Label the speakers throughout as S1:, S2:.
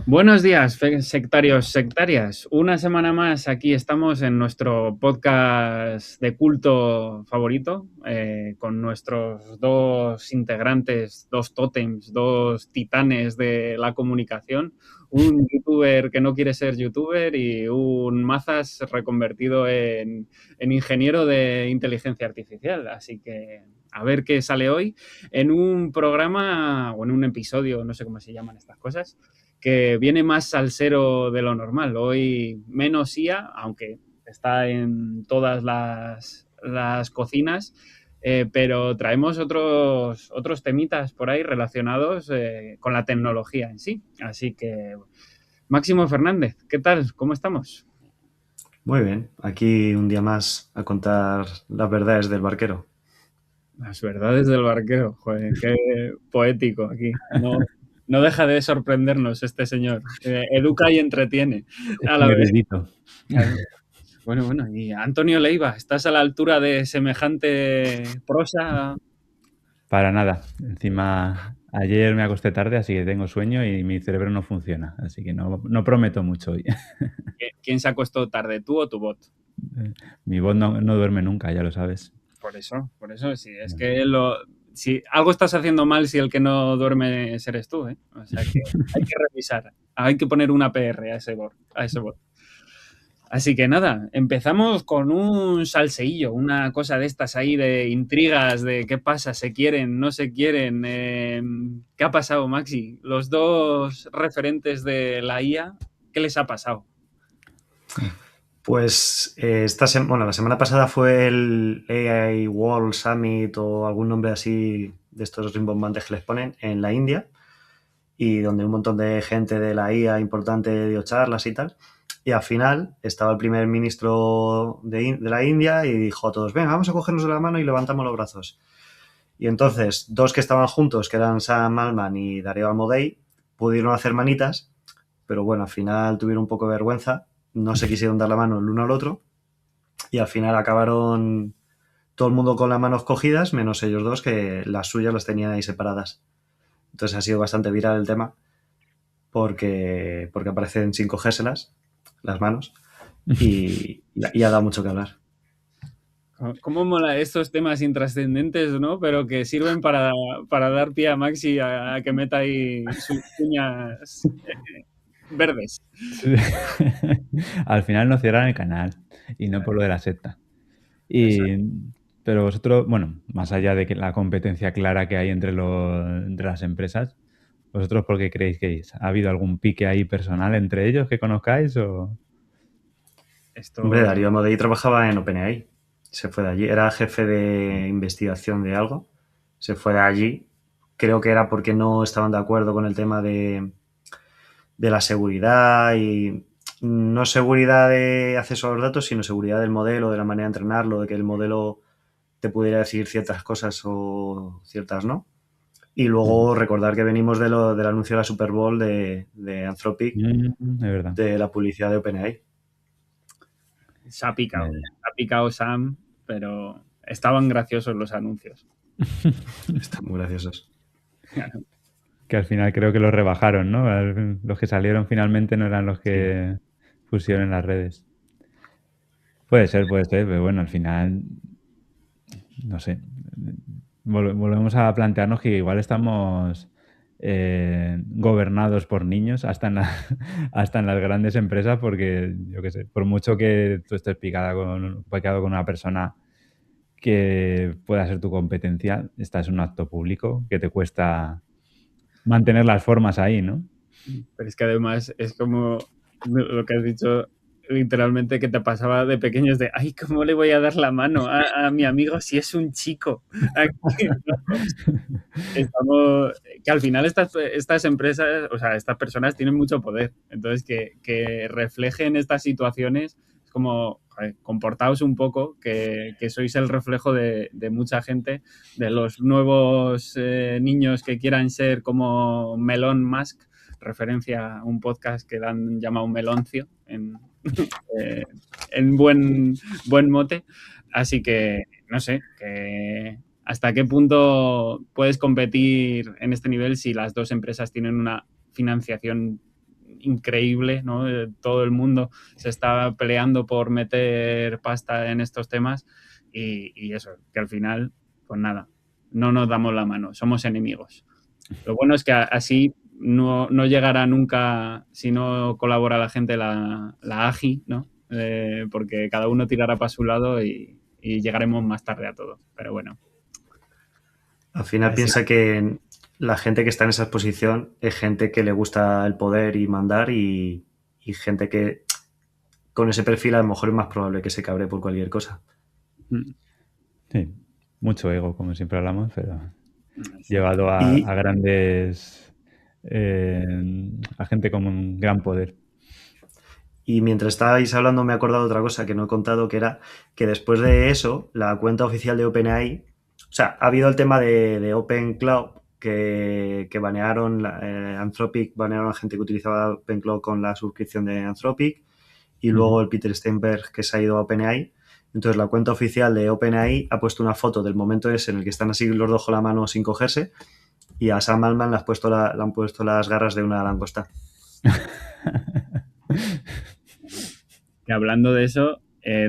S1: Buenos días, sectarios, sectarias. Una semana más aquí estamos en nuestro podcast de culto favorito, con nuestros dos integrantes, dos tótems, dos titanes de la comunicación, un youtuber que no quiere ser youtuber y un mazas reconvertido en ingeniero de inteligencia artificial. Así que a ver qué sale hoy en un programa o en un episodio, no sé cómo se llaman estas cosas, que viene más salsero de lo normal. Hoy menos IA, aunque está en todas las cocinas, pero traemos otros temitas por ahí relacionados con la tecnología en sí. Así que, Máximo Fernández, ¿qué tal? ¿Cómo estamos?
S2: Muy bien, aquí un día más a contar las verdades del barquero.
S1: Las verdades del barquero, joder, qué poético aquí. No, no deja de sorprendernos este señor. Educa y entretiene
S3: Es
S1: a la
S3: un
S1: vez.
S3: erudito.
S1: Bueno, y Antonio Leiva, ¿estás a la altura de semejante prosa?
S3: Para nada. Encima, ayer me acosté tarde, así que tengo sueño y mi cerebro no funciona. Así que no prometo mucho hoy.
S1: ¿Quién se acostó tarde, tú o tu bot?
S3: Mi voz no duerme nunca, ya lo sabes.
S1: Por eso, sí, es que si algo estás haciendo mal si el que no duerme eres tú, ¿eh? O sea que hay que revisar, hay que poner una PR a ese bot. Así que nada, empezamos con un salseillo, una cosa de estas ahí de intrigas, de qué pasa, se quieren, no se quieren. ¿Qué ha pasado, Maxi? Los dos referentes de la IA, ¿qué les ha pasado?
S2: Pues la semana pasada fue el AI World Summit o algún nombre así de estos rimbombantes que les ponen en la India, y donde un montón de gente de la IA importante dio charlas y tal. Y al final estaba el primer ministro de la India y dijo a todos: venga, vamos a cogernos de la mano y levantamos los brazos. Y entonces, dos que estaban juntos, que eran Sam Altman y Darío Amodei, pudieron hacer manitas, pero bueno, al final tuvieron un poco de vergüenza, no se quisieron dar la mano el uno al otro, y al final acabaron todo el mundo con las manos cogidas, menos ellos dos, que las suyas las tenían ahí separadas. Entonces ha sido bastante viral el tema, porque aparecen sin cogérselas las manos, y ha dado mucho que hablar.
S1: ¿Cómo mola estos temas intrascendentes, ¿no? Pero que sirven para dar pie a Maxi a que meta ahí sus cuñas verdes.
S3: Sí. Al final nos cierran el canal y no por lo de la secta.
S1: Exacto.
S3: Y, pero vosotros, bueno, más allá de que la competencia clara que hay entre las empresas, ¿vosotros por qué creéis que es? ¿Ha habido algún pique ahí personal entre ellos que conozcáis o...?
S2: Hombre,
S1: Esto,
S2: Darío Amodei trabajaba en OpenAI. Se fue de allí. Era jefe de investigación de algo. Se fue de allí. Creo que era porque no estaban de acuerdo con el tema de la seguridad, y no seguridad de acceso a los datos, sino seguridad del modelo, de la manera de entrenarlo, de que el modelo te pudiera decir ciertas cosas o ciertas no. Y luego recordar que venimos del anuncio de la Super Bowl de Anthropic,
S3: Es verdad.
S2: de la publicidad de OpenAI.
S1: se ha picado.
S3: Ya, ya.
S1: Se ha picado Sam, pero estaban graciosos los anuncios.
S2: Están muy graciosos.
S3: Que al final creo que los rebajaron, ¿no? Los que salieron finalmente no eran los
S2: Sí.
S3: que pusieron en las redes. Puede ser, pero bueno, al final, no sé. Volvemos a plantearnos que igual estamos gobernados por niños hasta hasta en las grandes empresas, porque yo qué sé, por mucho que tú estés picado con una persona que pueda ser tu competencia, estás en un acto público que te cuesta mantener las formas ahí, ¿no?
S1: Pero es que además es como lo que has dicho literalmente que te pasaba de pequeños de, ay, ¿cómo le voy a dar la mano a mi amigo si es un chico? Aquí, ¿no? Estamos, que al final estas empresas, o sea, estas personas tienen mucho poder. Entonces, que reflejen estas situaciones es como, joder, comportaos un poco, que sois el reflejo de mucha gente, de los nuevos niños que quieran ser como Melon Musk, referencia a un podcast que dan llamado Meloncio eh, en buen mote. Así que, no sé, que hasta qué punto puedes competir en este nivel si las dos empresas tienen una financiación increíble, ¿no? Todo el mundo se está peleando por meter pasta en estos temas y eso, que al final, pues nada, no nos damos la mano, somos enemigos. Lo bueno es que así no llegará nunca, si no colabora la gente, la AGI, ¿no? Porque cada uno tirará para su lado y llegaremos más tarde a todo. Pero bueno.
S2: Al final
S1: Así.
S2: piensa que la gente que está en esa exposición es gente que le gusta el poder y mandar y gente que con ese perfil a lo mejor es más probable que se cabre por cualquier cosa.
S3: Sí, mucho ego, como siempre hablamos, pero
S1: Sí.
S3: llevado a
S2: Y,
S3: grandes... a gente con un gran poder.
S2: y mientras estabais hablando me he acordado de otra cosa que no he contado, que era que después de eso, la cuenta oficial de OpenAI, o sea, ha habido el tema de Open Cloud, que banearon, Anthropic banearon a la gente que utilizaba Open Cloud con la suscripción de Anthropic, y luego el Peter Steinberg que se ha ido a OpenAI. Entonces la cuenta oficial de OpenAI ha puesto una foto del momento ese en el que están así los dos con la mano sin cogerse, y a Sam Altman le han puesto las garras de una langosta.
S1: Que hablando de eso,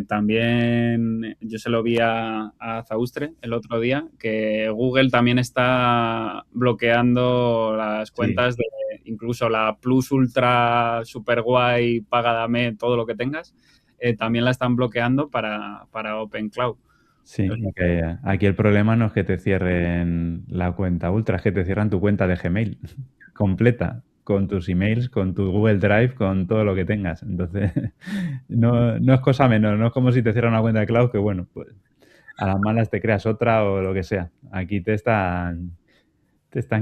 S1: también yo se lo vi a Zaustre el otro día, que Google también está bloqueando las cuentas
S2: Sí.
S1: de incluso la Plus Ultra Super Guay, paga dame todo lo que tengas, también la están bloqueando para Open Cloud.
S3: Sí, y que aquí el problema no es que te cierren la cuenta Ultra, es que te cierran tu cuenta de Gmail completa, con tus emails, con tu Google Drive, con todo lo que tengas. Entonces, no es cosa menor, no es como si te cierran una cuenta de cloud que, bueno, pues a las malas te creas otra o lo que sea. Aquí te están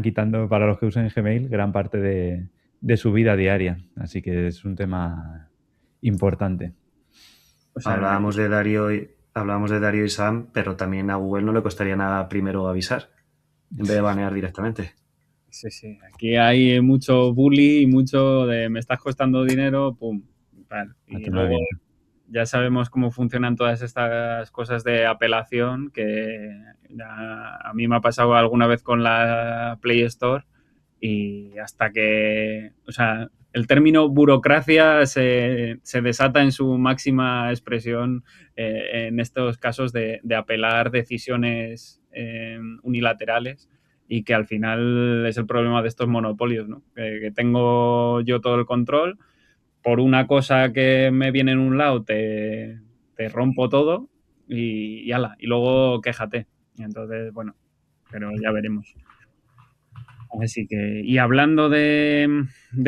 S3: quitando, para los que usen Gmail, gran parte de su vida diaria. Así que es un tema importante.
S1: O sea,
S2: Hablábamos de Darío y Sam, pero también a Google no le costaría nada primero avisar, en vez de banear directamente.
S1: sí, sí. Aquí hay mucho bully y mucho de me estás costando dinero, pum. Vale.
S3: A
S1: Y
S3: tu
S1: luego
S3: viento.
S1: ya sabemos cómo funcionan todas estas cosas de apelación, que ya a mí me ha pasado alguna vez con la Play Store y hasta que, o sea, el término burocracia se desata en su máxima expresión en estos casos de apelar decisiones unilaterales y que al final es el problema de estos monopolios, ¿no? Que tengo yo todo el control, por una cosa que me viene en un lado te rompo todo y ala, y luego quéjate. Y entonces, bueno, pero ya veremos. Así que, y hablando de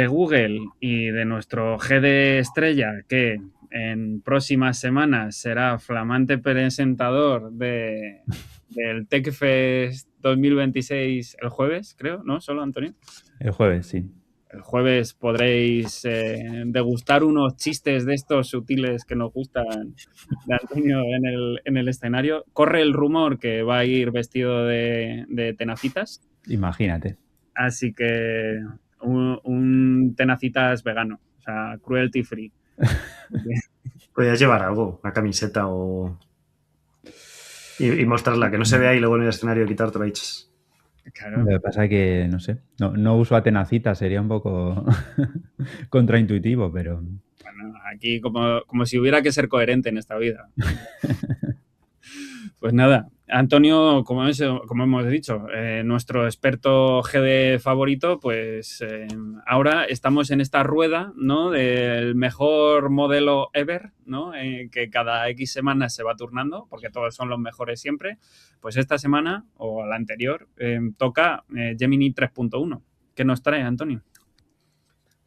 S1: Google y de nuestro GD estrella, que en próximas semanas será flamante presentador del TechFest 2026 el jueves, creo, ¿no? ¿Solo, Antonio?
S3: El jueves, sí.
S1: El jueves podréis degustar unos chistes de estos sutiles que nos gustan de Antonio en el escenario. Corre el rumor que va a ir vestido de tenacitas.
S3: Imagínate.
S1: Así que un tenacitas vegano, o sea, cruelty free.
S2: Podrías llevar algo, una camiseta y mostrarla, que no se vea y luego en el escenario quitártelo ahí.
S1: Claro.
S3: Lo que pasa es que, no sé, no uso Atenacita, sería un poco contraintuitivo, pero...
S1: Bueno, aquí como si hubiera que ser coherente en esta vida. Pues nada, Antonio, como hemos dicho, nuestro experto GD favorito, pues ahora estamos en esta rueda, ¿no? Del mejor modelo ever, ¿no? Que cada X semanas se va turnando, porque todos son los mejores siempre. Pues esta semana, o la anterior, toca Gemini 3.1. ¿Qué nos trae, Antonio?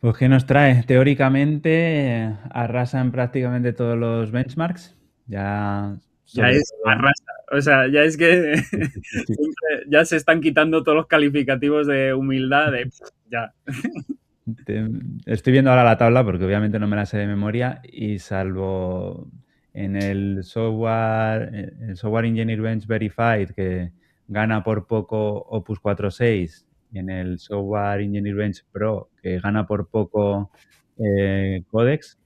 S3: Pues, ¿qué nos trae? Teóricamente, arrasan prácticamente todos los benchmarks. Ya,
S1: Ya
S3: sobre
S1: es
S3: todo...
S1: arrasa. O sea, ya es que
S3: Sí.
S1: siempre ya se están quitando todos los calificativos de humildad, de ya.
S3: Estoy viendo ahora la tabla porque obviamente no me la sé de memoria y salvo en el software Engineer Bench Verified, que gana por poco Opus 4.6, y en el software Engineer Bench Pro, que gana por poco Codex,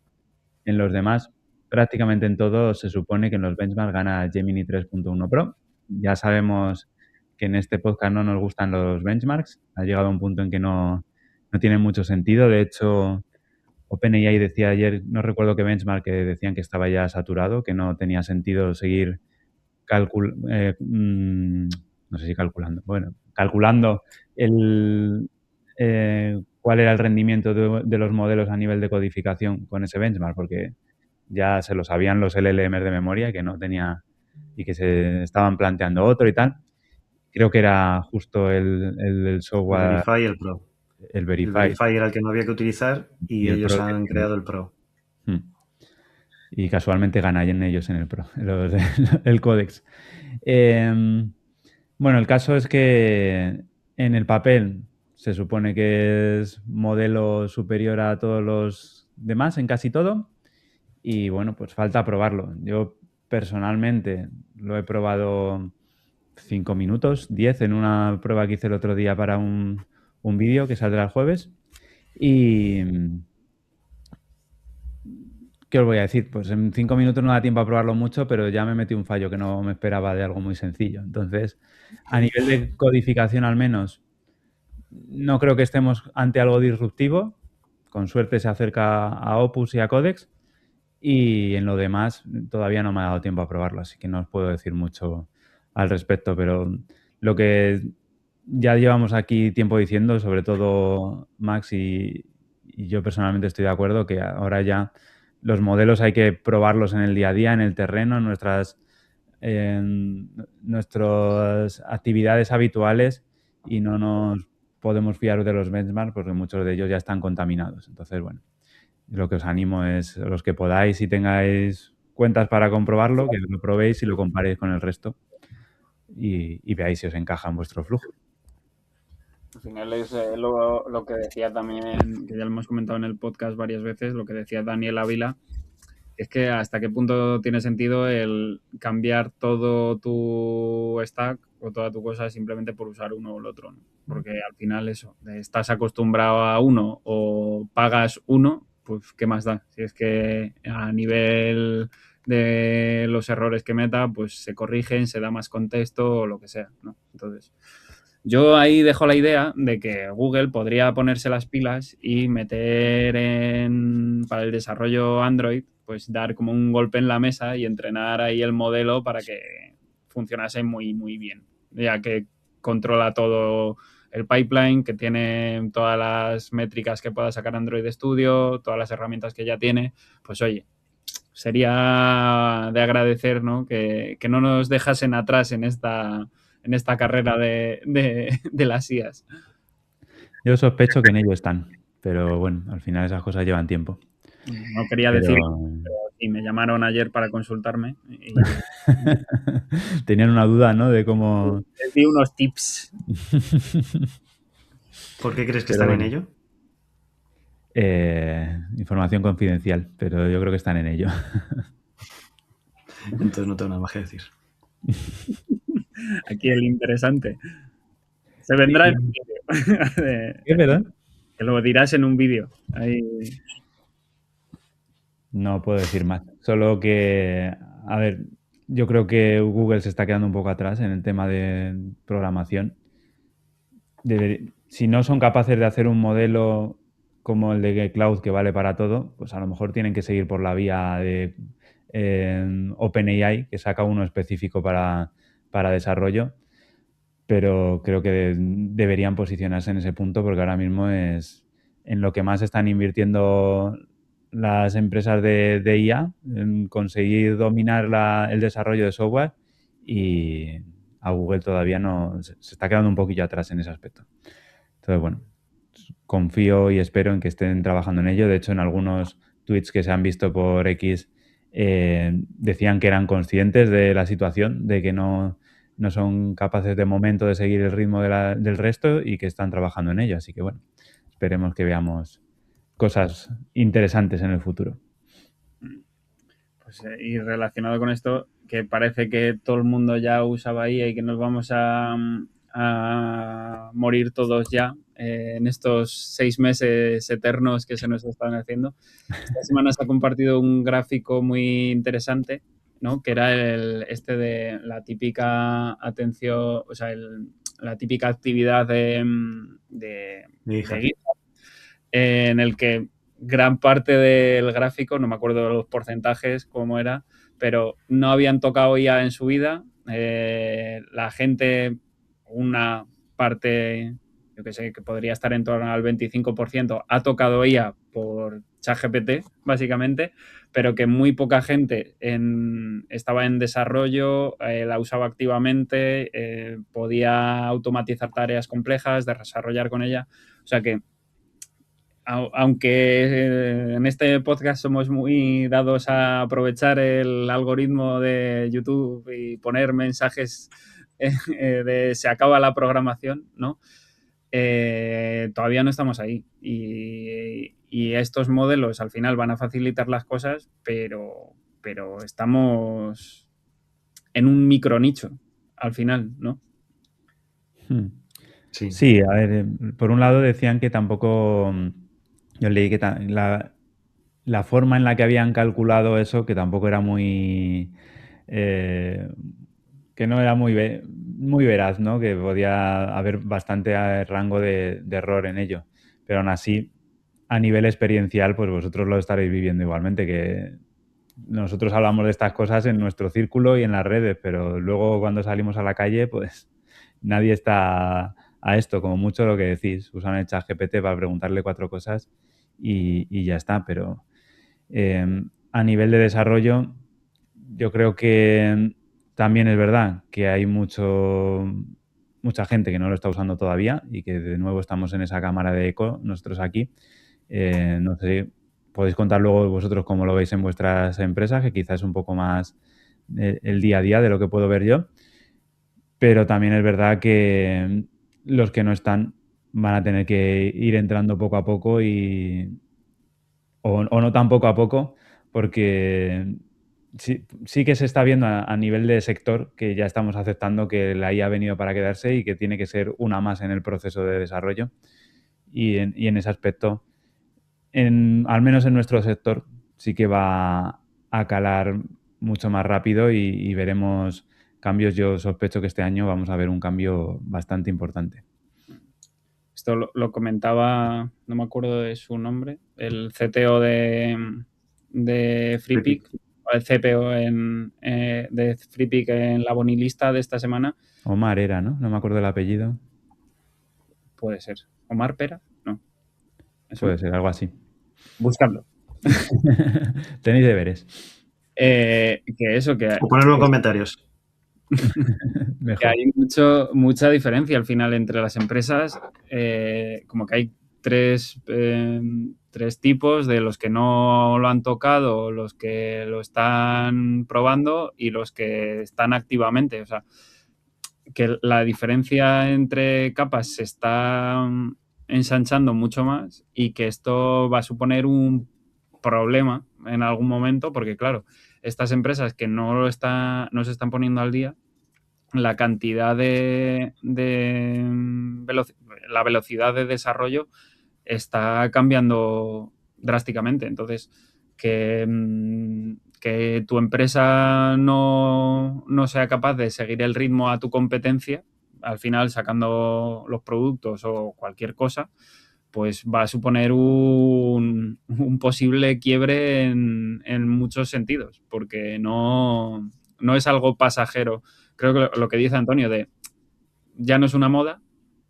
S3: en los demás, prácticamente en todos se supone que en los benchmarks gana Gemini 3.1 Pro. Ya sabemos que en este podcast no nos gustan los benchmarks. Ha llegado a un punto en que no tiene mucho sentido. De hecho, OpenAI decía ayer, no recuerdo qué benchmark, que decían que estaba ya saturado, que no tenía sentido seguir no sé si calculando, bueno, calculando cuál era el rendimiento de los modelos a nivel de codificación con ese benchmark, porque ya se lo sabían los LLMs de memoria que no tenía y que se estaban planteando otro y tal. Creo que era justo el software,
S2: El Verify y el Pro.
S3: el
S2: El
S3: Verify.
S2: Verify era el que no había que utilizar y
S3: el
S2: ellos
S3: Pro
S2: han creado el Pro.
S3: Y casualmente ganan ellos en el Pro, el Codex. Bueno, el caso es que en el papel se supone que es modelo superior a todos los demás en casi todo. Y bueno, pues falta probarlo. Yo personalmente lo he probado 5 minutos, 10 en una prueba que hice el otro día para un vídeo que saldrá el jueves. Y ¿qué os voy a decir? Pues en 5 minutos no da tiempo a probarlo mucho, pero ya me metí un fallo que no me esperaba de algo muy sencillo. Entonces, a nivel de codificación al menos, no creo que estemos ante algo disruptivo. Con suerte se acerca a Opus y a Codex. Y en lo demás todavía no me ha dado tiempo a probarlo, así que no os puedo decir mucho al respecto, pero lo que ya llevamos aquí tiempo diciendo, sobre todo Max y yo personalmente estoy de acuerdo que ahora ya los modelos hay que probarlos en el día a día, en el terreno, en nuestras actividades habituales y no nos podemos fiar de los benchmarks porque muchos de ellos ya están contaminados. Entonces, bueno, lo que os animo es, los que podáis y tengáis cuentas para comprobarlo, que lo probéis y lo comparéis con el resto y veáis si os encaja en vuestro flujo.
S1: Al final es lo que decía también, que ya lo hemos comentado en el podcast varias veces, lo que decía Daniel Ávila, es que hasta qué punto tiene sentido el cambiar todo tu stack o toda tu cosa simplemente por usar uno o el otro, ¿no? Porque al final eso, estás acostumbrado a uno o pagas uno, pues qué más da. Si es que a nivel de los errores que meta, pues se corrigen, se da más contexto o lo que sea, ¿no? Entonces, yo ahí dejo la idea de que Google podría ponerse las pilas y meter para el desarrollo Android, pues dar como un golpe en la mesa y entrenar ahí el modelo para que funcionase muy, muy bien, ya que controla todo el pipeline, que tiene todas las métricas que pueda sacar Android Studio, todas las herramientas que ya tiene, pues oye, sería de agradecer, ¿no? Que no nos dejasen atrás en esta carrera de las IAs.
S3: Yo sospecho que en ello están, pero bueno, al final esas cosas llevan tiempo.
S1: No quería decir, pero sí, me llamaron ayer para consultarme y
S3: tenían una duda, ¿no? De cómo...
S1: les di unos tips.
S2: ¿Por qué crees que
S3: Pero
S2: están
S3: bueno.
S2: en ello?
S3: Información confidencial, pero yo creo que están en ello.
S2: Entonces no tengo nada más que decir.
S1: Aquí el interesante. Se vendrá en un vídeo.
S3: ¿Qué, perdón?
S1: Que lo dirás en un vídeo. Ahí.
S3: No puedo decir más. Solo que, a ver, yo creo que Google se está quedando un poco atrás en el tema de programación. Si no son capaces de hacer un modelo como el de Cloud que vale para todo, pues a lo mejor tienen que seguir por la vía de OpenAI, que saca uno específico para desarrollo, pero creo que deberían posicionarse en ese punto porque ahora mismo es en lo que más están invirtiendo las empresas de IA, en conseguir dominar el desarrollo de software, y a Google todavía no se está quedando un poquillo atrás en ese aspecto. Entonces, bueno, confío y espero en que estén trabajando en ello. De hecho, en algunos tweets que se han visto por X decían que eran conscientes de la situación, de que no son capaces de momento de seguir el ritmo del resto y que están trabajando en ello. Así que, bueno, esperemos que veamos cosas interesantes en el futuro.
S1: Pues, y relacionado con esto, que parece que todo el mundo ya usaba IA y que nos vamos a morir todos ya en estos 6 meses eternos que se nos están haciendo. Esta semana se ha compartido un gráfico muy interesante, ¿no? Que era este de la típica atención, o sea, la típica actividad de GitHub, en el que gran parte del gráfico, no me acuerdo de los porcentajes, cómo era, pero no habían tocado IA en su vida. La gente, una parte, yo que sé, que podría estar en torno al 25%, ha tocado IA por ChatGPT, básicamente, pero que muy poca gente estaba en desarrollo, la usaba activamente, podía automatizar tareas complejas, desarrollar con ella. O sea que aunque en este podcast somos muy dados a aprovechar el algoritmo de YouTube y poner mensajes de se acaba la programación, ¿no? Todavía no estamos ahí. Y estos modelos al final van a facilitar las cosas, pero estamos en un micro nicho al final, ¿no?
S2: Sí.
S3: Sí, a ver, por un lado decían que tampoco, yo leí que la forma en la que habían calculado eso, que tampoco era muy, que no era muy veraz, ¿no? Que podía haber bastante rango de error en ello. Pero aún así, a nivel experiencial, pues vosotros lo estaréis viviendo igualmente, que nosotros hablamos de estas cosas en nuestro círculo y en las redes, pero luego cuando salimos a la calle, pues nadie está a esto, como mucho lo que decís, usan el ChatGPT para preguntarle 4 cosas y ya está, pero a nivel de desarrollo, yo creo que también es verdad que hay mucha gente que no lo está usando todavía y que de nuevo estamos en esa cámara de eco, nosotros aquí. No sé, podéis contar luego vosotros cómo lo veis en vuestras empresas, que quizás es un poco más el día a día de lo que puedo ver yo. Pero también es verdad que los que no están van a tener que ir entrando poco a poco o no tan poco a poco, porque sí que se está viendo a nivel de sector que ya estamos aceptando que la IA ha venido para quedarse y que tiene que ser una más en el proceso de desarrollo. Y en ese aspecto, al menos en nuestro sector, sí que va a calar mucho más rápido y veremos cambios. Yo sospecho que este año vamos a ver un cambio bastante importante.
S1: Esto lo comentaba, no me acuerdo de su nombre, el CTO de FreePic, el CPO de FreePic en la bonilista de esta semana.
S3: Omar era, ¿no? No me acuerdo el apellido.
S1: Puede ser. ¿Omar Pera? No.
S3: Puede ser, algo así.
S1: Buscadlo.
S3: Tenéis deberes.
S2: O ponerlo en comentarios.
S1: Que hay mucha diferencia al final entre las empresas, como que hay tres tipos, de los que no lo han tocado, los que lo están probando y los que están activamente. O sea, que la diferencia entre capas se está ensanchando mucho más y que esto va a suponer un problema en algún momento, porque claro, estas empresas que no se están poniendo al día, la cantidad la velocidad de desarrollo está cambiando drásticamente. Entonces, que tu empresa no sea capaz de seguir el ritmo a tu competencia, al final sacando los productos o cualquier cosa, pues va a suponer un posible quiebre en muchos sentidos, porque no es algo pasajero. Creo que lo que dice Antonio ya no es una moda,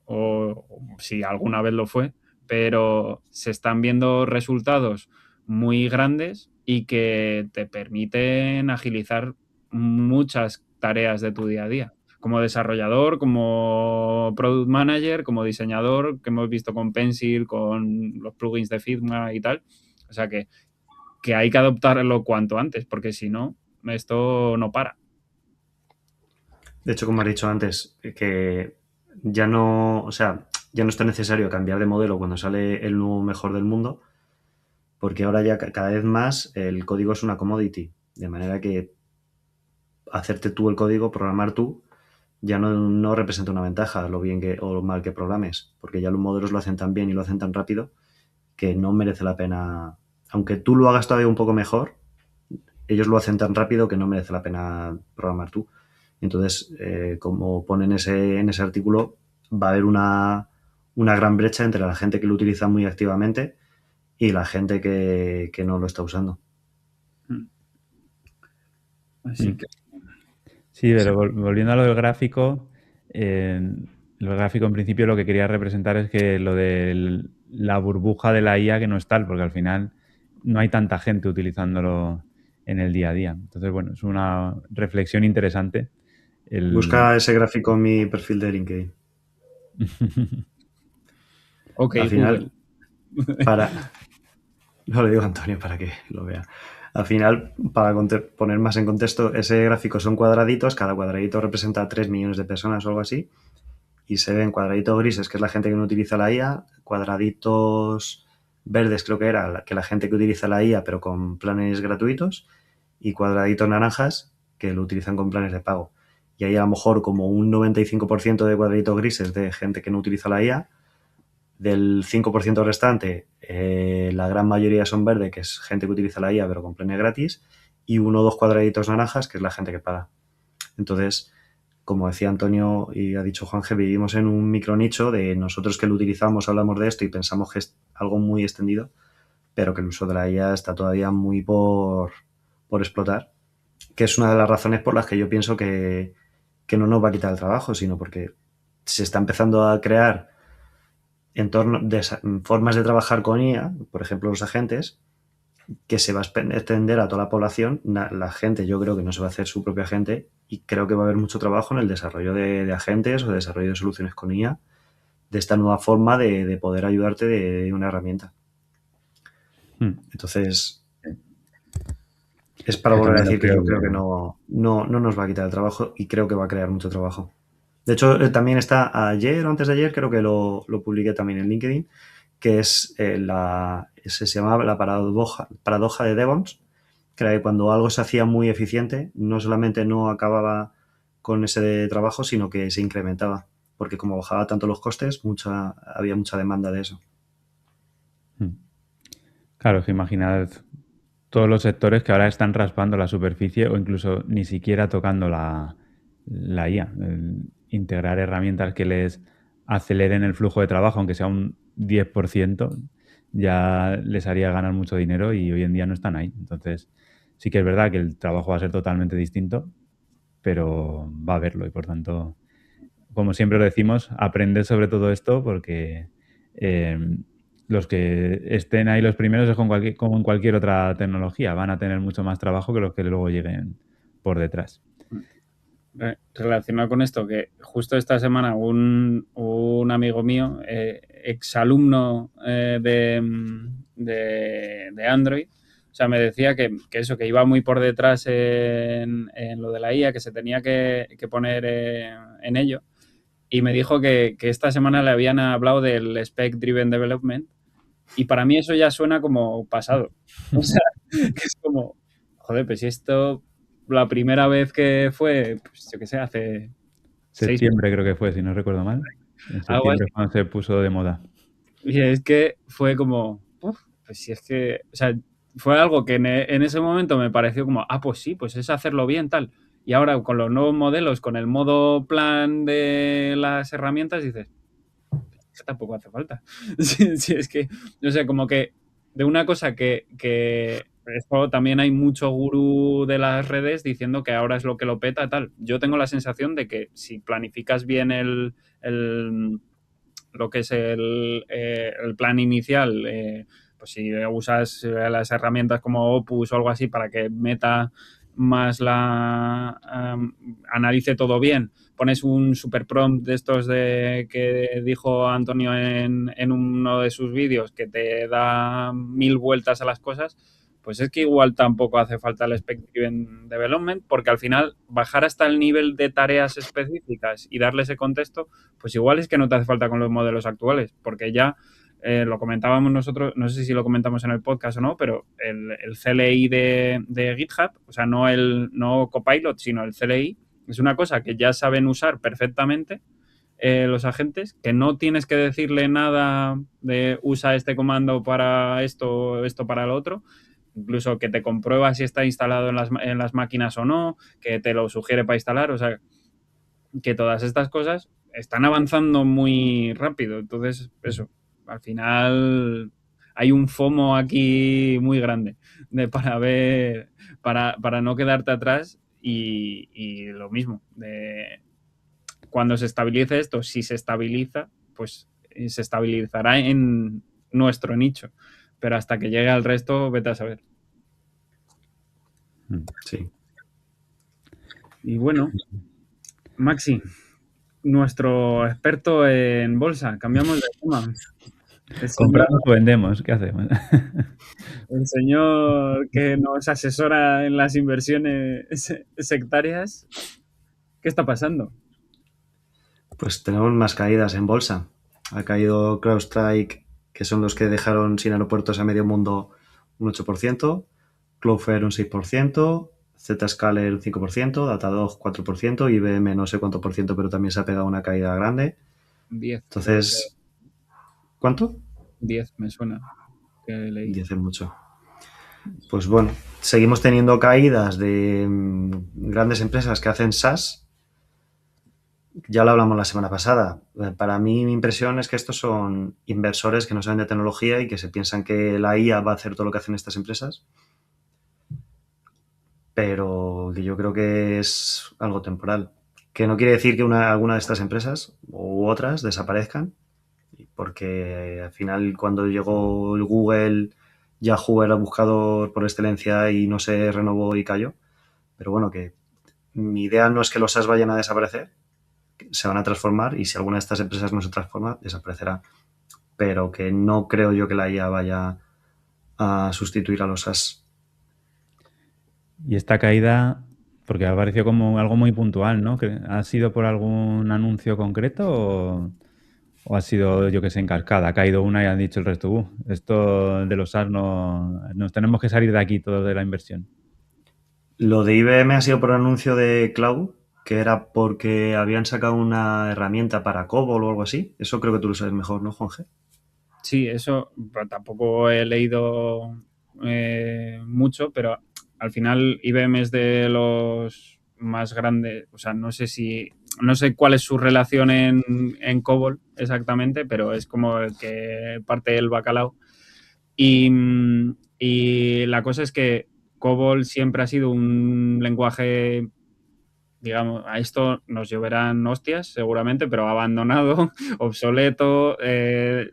S1: o si alguna vez lo fue, pero se están viendo resultados muy grandes y que te permiten agilizar muchas tareas de tu día a día. Como desarrollador, como product manager, como diseñador, que hemos visto con Pencil, con los plugins de Figma y tal. O sea que hay que adoptarlo cuanto antes, porque si no, esto no para.
S2: De hecho, como has dicho antes, que ya no, o sea, ya no es tan necesario cambiar de modelo cuando sale el nuevo mejor del mundo, porque ahora ya cada vez más el código es una commodity, de manera que hacerte tú el código, programar tú, ya no representa una ventaja lo bien o lo mal que programes, porque ya los modelos lo hacen tan bien y lo hacen tan rápido que no merece la pena, aunque tú lo hagas todavía un poco mejor, ellos lo hacen tan rápido que no merece la pena programar tú. Entonces, como pone en ese artículo, va a haber una gran brecha entre la gente que lo utiliza muy activamente y la gente que no lo está usando.
S1: Así que
S3: Sí, pero volviendo a lo del gráfico, el gráfico en principio lo que quería representar es que lo de la burbuja de la IA que no es tal, porque al final no hay tanta gente utilizándolo en el día a día. Entonces, bueno, es una reflexión interesante. El...
S2: Busca ese gráfico en mi perfil de LinkedIn.
S1: ok,
S2: Al
S1: Google.
S2: final, no le digo a Antonio para que lo vea. Al final, para poner más en contexto, ese gráfico son cuadraditos, cada cuadradito representa 3 millones de personas o algo así, y se ven cuadraditos grises, que es la gente que no utiliza la IA, cuadraditos verdes, creo que era que la gente que utiliza la IA, pero con planes gratuitos, y cuadraditos naranjas, que lo utilizan con planes de pago. Y hay a lo mejor como un 95% de cuadraditos grises de gente que no utiliza la IA. Del 5% restante, la gran mayoría son verde, que es gente que utiliza la IA pero con planes gratis, y 1 o 2 cuadraditos naranjas, que es la gente que paga. Entonces, como decía Antonio y ha dicho Juanje, vivimos en un micronicho de nosotros que lo utilizamos, hablamos de esto y pensamos que es algo muy extendido, pero que el uso de la IA está todavía muy por explotar, que es una de las razones por las que yo pienso que no nos va a quitar el trabajo, sino porque se está empezando a crear formas de trabajar con IA, por ejemplo los agentes, que se va a extender a toda la población. La gente, yo creo que no se va a hacer su propia agente y creo que va a haber mucho trabajo en el desarrollo de agentes o desarrollo de soluciones con IA, de esta nueva forma de poder ayudarte de una herramienta. Entonces, es para
S3: Yo
S2: volver a
S3: también lo
S2: decir que yo
S3: creo
S2: creo que no nos va a quitar el trabajo y creo que va a crear mucho trabajo. De hecho, también está ayer o antes de ayer, creo que lo publiqué también en LinkedIn, que es se llamaba la paradoja de Devons, que era que cuando algo se hacía muy eficiente, no solamente no acababa con ese trabajo, sino que se incrementaba, porque como bajaba tanto los costes, había mucha demanda de eso.
S3: Claro, es que imaginad todos los sectores que ahora están raspando la superficie o incluso ni siquiera tocando la IA. Integrar herramientas que les aceleren el flujo de trabajo, aunque sea un 10%, ya les haría ganar mucho dinero y hoy en día no están ahí. Entonces, sí que es verdad que el trabajo va a ser totalmente distinto, pero va a haberlo y por tanto, como siempre lo decimos, aprender sobre todo esto porque eh, los que estén ahí los primeros es como en cualquier otra tecnología, van a tener mucho más trabajo que los que luego lleguen por detrás.
S1: Relacionado con esto, que justo esta semana un amigo mío, exalumno de Android, o sea, me decía que eso, que iba muy por detrás en lo de la IA, que se tenía que poner en ello. Y me dijo que esta semana le habían hablado del Spec Driven Development. Y para mí eso ya suena como pasado. O sea, que es como, joder, pues si esto, la primera vez que fue, pues yo qué sé, hace 6 meses,
S3: Septiembre creo que fue, si no recuerdo mal. En
S1: algo
S3: septiembre
S1: así.
S3: fue cuando se puso de moda.
S1: Y es que fue como, uf, pues si es que, o sea, fue algo que en ese momento me pareció como, ah, pues sí, pues es hacerlo bien, tal. Y ahora con los nuevos modelos, con el modo plan de las herramientas, dices, que tampoco hace falta. Sí, es que, no sé, como que de una cosa que esto también hay mucho gurú de las redes diciendo que ahora es lo que lo peta, tal. Yo tengo la sensación de que si planificas bien lo que es el plan inicial, pues si usas las herramientas como Opus o algo así para que meta más analice todo bien, pones un super prompt de estos que dijo Antonio en uno de sus vídeos que te da 1000 vueltas a las cosas, pues es que igual tampoco hace falta el Spec-Driven Development, porque al final bajar hasta el nivel de tareas específicas y darle ese contexto, pues igual es que no te hace falta con los modelos actuales, porque ya lo comentábamos nosotros, no sé si lo comentamos en el podcast o no, pero el CLI de GitHub, o sea, no Copilot, sino el CLI, es una cosa que ya saben usar perfectamente los agentes, que no tienes que decirle nada de usa este comando para esto, esto para lo otro, incluso que te comprueba si está instalado en las máquinas o no, que te lo sugiere para instalar, o sea, que todas estas cosas están avanzando muy rápido. Entonces, eso, al final hay un FOMO aquí muy grande para ver, para no quedarte atrás y lo mismo, cuando se estabilice esto, si se estabiliza, pues se estabilizará en nuestro nicho, pero hasta que llegue al resto, vete a saber.
S2: Sí.
S1: Y bueno, Maxi, nuestro experto en bolsa, cambiamos de tema.
S3: ¿Compramos o vendemos? ¿Qué hacemos?
S1: El señor que nos asesora en las inversiones sectarias, ¿qué está pasando?
S2: Pues tenemos más caídas en bolsa. Ha caído CrowdStrike, que son los que dejaron sin aeropuertos a medio mundo, un 8%, Cloudflare un 6%, Zscaler un 5%, Datadog 4%, IBM no sé cuánto por ciento, pero también se ha pegado una caída grande.
S1: 10.
S2: Entonces, ¿cuánto?
S1: 10 me suena que leí.
S2: 10 es mucho. Pues bueno, seguimos teniendo caídas de grandes empresas que hacen SaaS. Ya lo hablamos la semana pasada. Para mí mi impresión es que estos son inversores que no saben de tecnología y que se piensan que la IA va a hacer todo lo que hacen estas empresas, pero que yo creo que es algo temporal. Que no quiere decir que alguna de estas empresas u otras desaparezcan, porque al final cuando llegó el Google, Yahoo era el buscador por excelencia y no se renovó y cayó. Pero bueno, que mi idea no es que los SaaS vayan a desaparecer, se van a transformar y si alguna de estas empresas no se transforma, desaparecerá. Pero que no creo yo que la IA vaya a sustituir a los SaaS.
S3: Y esta caída, porque ha parecido como algo muy puntual, ¿no? ¿Ha sido por algún anuncio concreto o ha sido, yo que sé, en cascada? Ha caído una y han dicho el resto, esto de los SaaS nos tenemos que salir de aquí todos de la inversión.
S2: Lo de IBM ha sido por anuncio de Cloud, que era porque habían sacado una herramienta para COBOL o algo así. Eso creo que tú lo sabes mejor, ¿no, Juanje?
S1: Sí, eso tampoco he leído mucho, pero al final IBM es de los más grandes, o sea, no sé cuál es su relación en COBOL exactamente, pero es como el que parte el bacalao. Y la cosa es que COBOL siempre ha sido un lenguaje, digamos, a esto nos lloverán hostias seguramente, pero abandonado, obsoleto,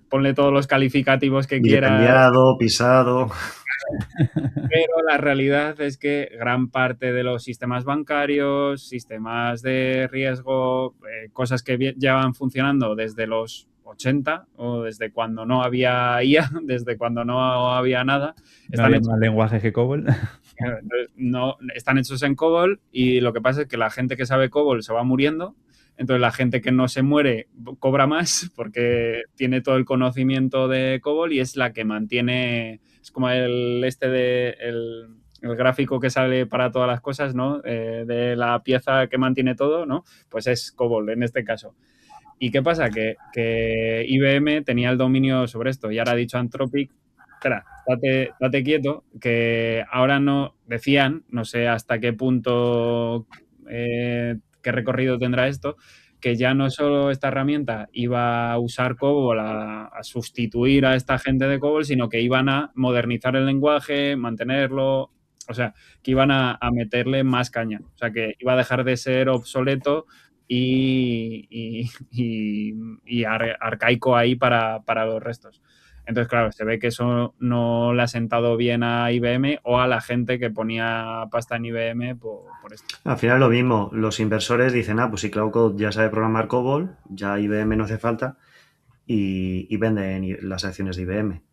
S1: ponle todos los calificativos que quieras,
S2: Vilipendiado, pisado.
S1: pero la realidad es que gran parte de los sistemas bancarios, sistemas de riesgo, cosas que llevan funcionando desde los 80 o desde cuando no había IA, desde cuando no había nada,
S3: ¿No hay más lenguajes que COBOL?
S1: no, están hechos en COBOL y lo que pasa es que la gente que sabe COBOL se va muriendo, entonces la gente que no se muere cobra más porque tiene todo el conocimiento de COBOL y es la que mantiene, es como el gráfico que sale para todas las cosas, ¿no? De la pieza que mantiene todo, ¿no? Pues es COBOL en este caso. ¿Y qué pasa? Que IBM tenía el dominio sobre esto y ahora ha dicho Anthropic, espera, date quieto, que ahora no, decían, no sé hasta qué punto, qué recorrido tendrá esto, que ya no solo esta herramienta iba a usar COBOL a sustituir a esta gente de COBOL, sino que iban a modernizar el lenguaje, mantenerlo, o sea, que iban a meterle más caña, o sea, que iba a dejar de ser obsoleto y arcaico ahí para los restos. Entonces, claro, se ve que eso no le ha sentado bien a IBM o a la gente que ponía pasta en IBM por esto.
S2: Al final lo mismo, los inversores dicen, pues si Cloud Code ya sabe programar COBOL, ya IBM no hace falta y venden las acciones de IBM.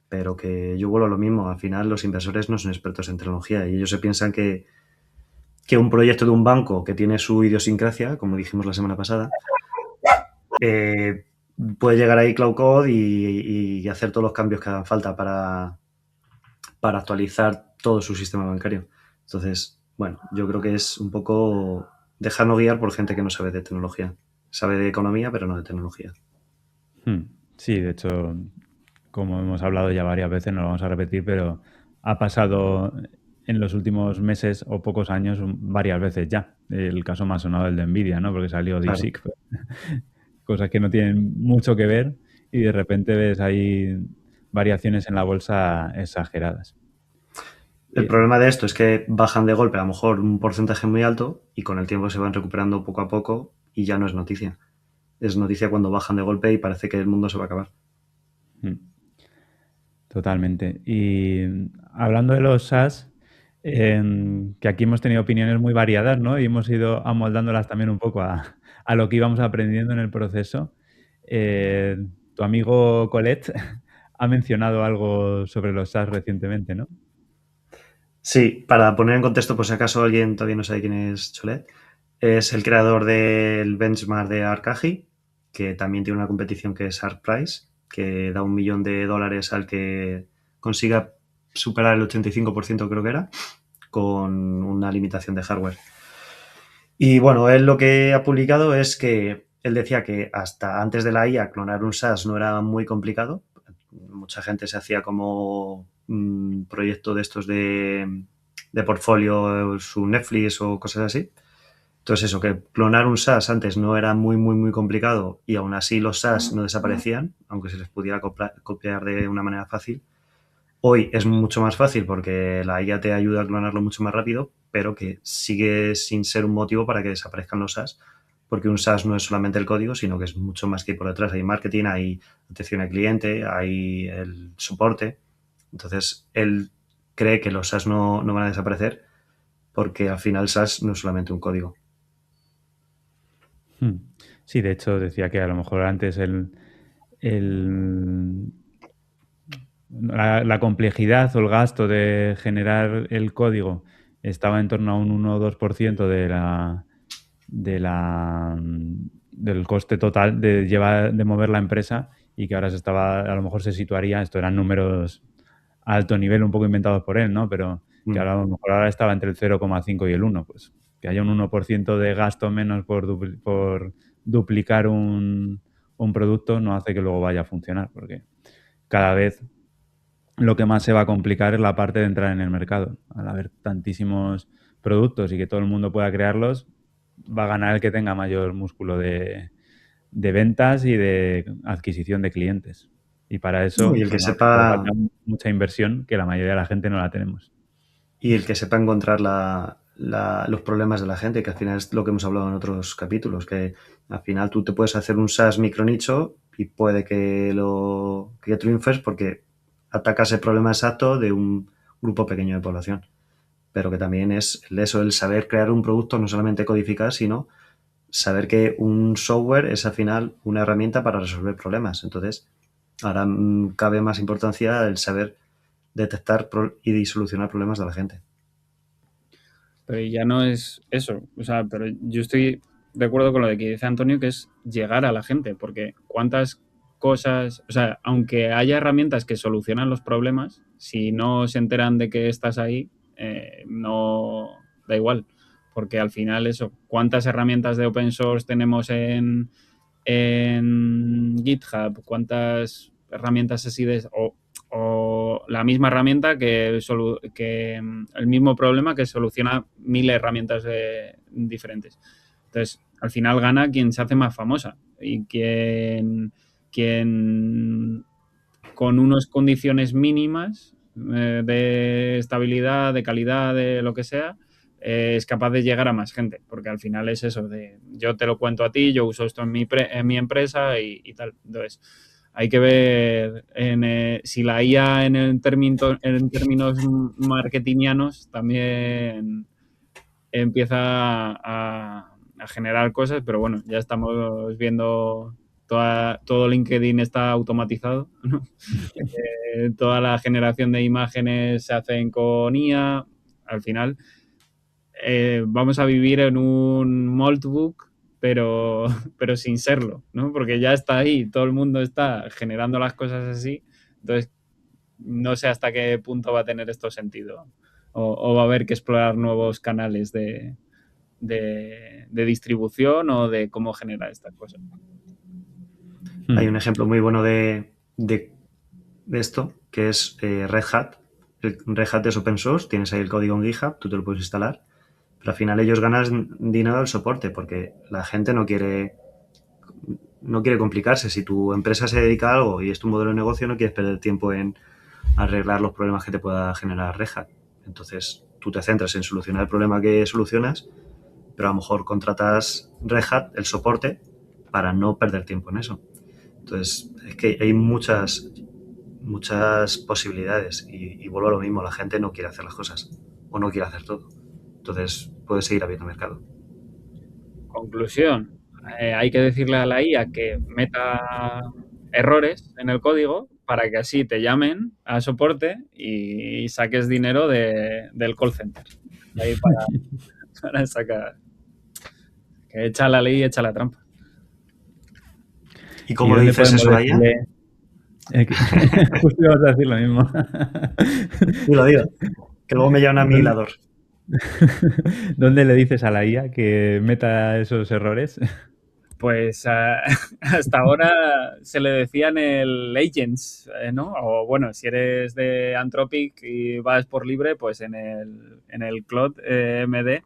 S2: Pero que yo vuelvo a lo mismo, al final los inversores no son expertos en tecnología y ellos se piensan que un proyecto de un banco que tiene su idiosincrasia, como dijimos la semana pasada, puede llegar ahí Cloud Code y hacer todos los cambios que hagan falta para actualizar todo su sistema bancario. Entonces, bueno, yo creo que es un poco dejarnos guiar por gente que no sabe de tecnología. Sabe de economía, pero no de tecnología.
S3: Sí, de hecho, como hemos hablado ya varias veces, no lo vamos a repetir, pero ha pasado en los últimos meses o pocos años varias veces ya. El caso más sonado el de Nvidia, ¿no? Porque salió DeepSeek. Claro. Cosas que no tienen mucho que ver y de repente ves ahí variaciones en la bolsa exageradas.
S2: El problema de esto es que bajan de golpe a lo mejor un porcentaje muy alto y con el tiempo se van recuperando poco a poco y ya no es noticia. Es noticia cuando bajan de golpe y parece que el mundo se va a acabar.
S3: Totalmente. Y hablando de los SaaS, que aquí hemos tenido opiniones muy variadas, ¿no? Y hemos ido amoldándolas también un poco a lo que íbamos aprendiendo en el proceso. Tu amigo Colette ha mencionado algo sobre los SaaS recientemente, ¿no?
S2: Sí, para poner en contexto, por si acaso alguien todavía no sabe quién es Cholet, es el creador del benchmark de Arcagi, que también tiene una competición que es ArcPrice, que da $1 millón al que consiga superar el 85%, creo que era, con una limitación de hardware. Y bueno, él lo que ha publicado es que él decía que hasta antes de la IA clonar un SaaS no era muy complicado. Mucha gente se hacía como un proyecto de estos de portfolio, su Netflix o cosas así. Entonces eso, que clonar un SaaS antes no era muy complicado y aún así los SaaS no desaparecían, aunque se les pudiera copiar de una manera fácil. Hoy es mucho más fácil porque la IA te ayuda a clonarlo mucho más rápido, pero que sigue sin ser un motivo para que desaparezcan los SaaS, porque un SaaS no es solamente el código, sino que es mucho más que hay por detrás. Hay marketing, hay atención al cliente, hay el soporte. Entonces, él cree que los SaaS no van a desaparecer porque al final SaaS no es solamente un código.
S3: Sí, de hecho decía que a lo mejor antes la complejidad o el gasto de generar el código estaba en torno a un 1 o 2% del coste total de mover la empresa, y que ahora a lo mejor se situaría, esto eran números a alto nivel un poco inventados por él, ¿no? Pero que ahora, a lo mejor ahora estaba entre el 0,5 y el 1, pues que haya un 1% de gasto menos por duplicar un producto no hace que luego vaya a funcionar, porque cada vez lo que más se va a complicar es la parte de entrar en el mercado. Al haber tantísimos productos y que todo el mundo pueda crearlos, va a ganar el que tenga mayor músculo de ventas y de adquisición de clientes. Y para eso
S2: Y el que
S3: pues, hace
S2: sepa
S3: falta mucha inversión, que la mayoría de la gente no la tenemos.
S2: Y el que sepa encontrar los problemas de la gente, que al final es lo que hemos hablado en otros capítulos, que al final tú te puedes hacer un SaaS micronicho y puede que triunfes porque atacas el problema exacto de un grupo pequeño de población. Pero que también es eso, el saber crear un producto, no solamente codificar, sino saber que un software es al final una herramienta para resolver problemas. Entonces, ahora cabe más importancia el saber detectar y solucionar problemas de la gente.
S1: Pero ya no es eso. O sea, pero yo estoy de acuerdo con lo de que dice Antonio, que es llegar a la gente, porque cuántas cosas, o sea, aunque haya herramientas que solucionan los problemas, si no se enteran de que estás ahí, no da igual, porque al final eso, cuántas herramientas de open source tenemos en GitHub, cuántas herramientas así o la misma herramienta que el mismo problema que soluciona 1000 herramientas diferentes. Entonces, al final gana quien se hace más famosa y quien con unas condiciones mínimas de estabilidad, de calidad, de lo que sea, es capaz de llegar a más gente, porque al final es eso de yo te lo cuento a ti, yo uso esto en mi empresa y tal. Entonces, hay que ver si la IA en términos marketingianos también empieza a generar cosas, pero bueno, ya estamos viendo todo LinkedIn está automatizado, ¿no? Toda la generación de imágenes se hacen con IA. Al final, vamos a vivir en un Moltbook, pero sin serlo, ¿no? Porque ya está ahí, todo el mundo está generando las cosas así. Entonces, no sé hasta qué punto va a tener esto sentido. O va a haber que explorar nuevos canales de distribución o de cómo generar estas cosas.
S2: Hay un ejemplo muy bueno de esto, que es Red Hat. Red Hat es open source, tienes ahí el código en GitHub, tú te lo puedes instalar, pero al final ellos ganan dinero del soporte porque la gente no quiere no quiere complicarse. Si tu empresa se dedica a algo y es tu modelo de negocio, no quieres perder tiempo en arreglar los problemas que te pueda generar Red Hat. Entonces, tú te centras en solucionar el problema que solucionas, pero a lo mejor contratas Red Hat, el soporte, para no perder tiempo en eso. Entonces, es que hay muchas posibilidades y vuelvo a lo mismo, la gente no quiere hacer las cosas o no quiere hacer todo. Entonces, puede seguir habiendo mercado.
S1: Conclusión, hay que decirle a la IA que meta errores en el código para que así te llamen a soporte y saques dinero del call center. Ahí para sacar. Que echa la ley y echa la trampa.
S2: ¿Y cómo le dices eso a ella?
S3: Justo ibas a decir lo mismo.
S2: Dilo, que luego me llaman a mi hilador.
S3: ¿Dónde le dices a la IA que meta esos errores?
S1: Pues hasta ahora se le decía en el Agents, ¿no? O bueno, si eres de Anthropic y vas por libre, pues en el Claude MD.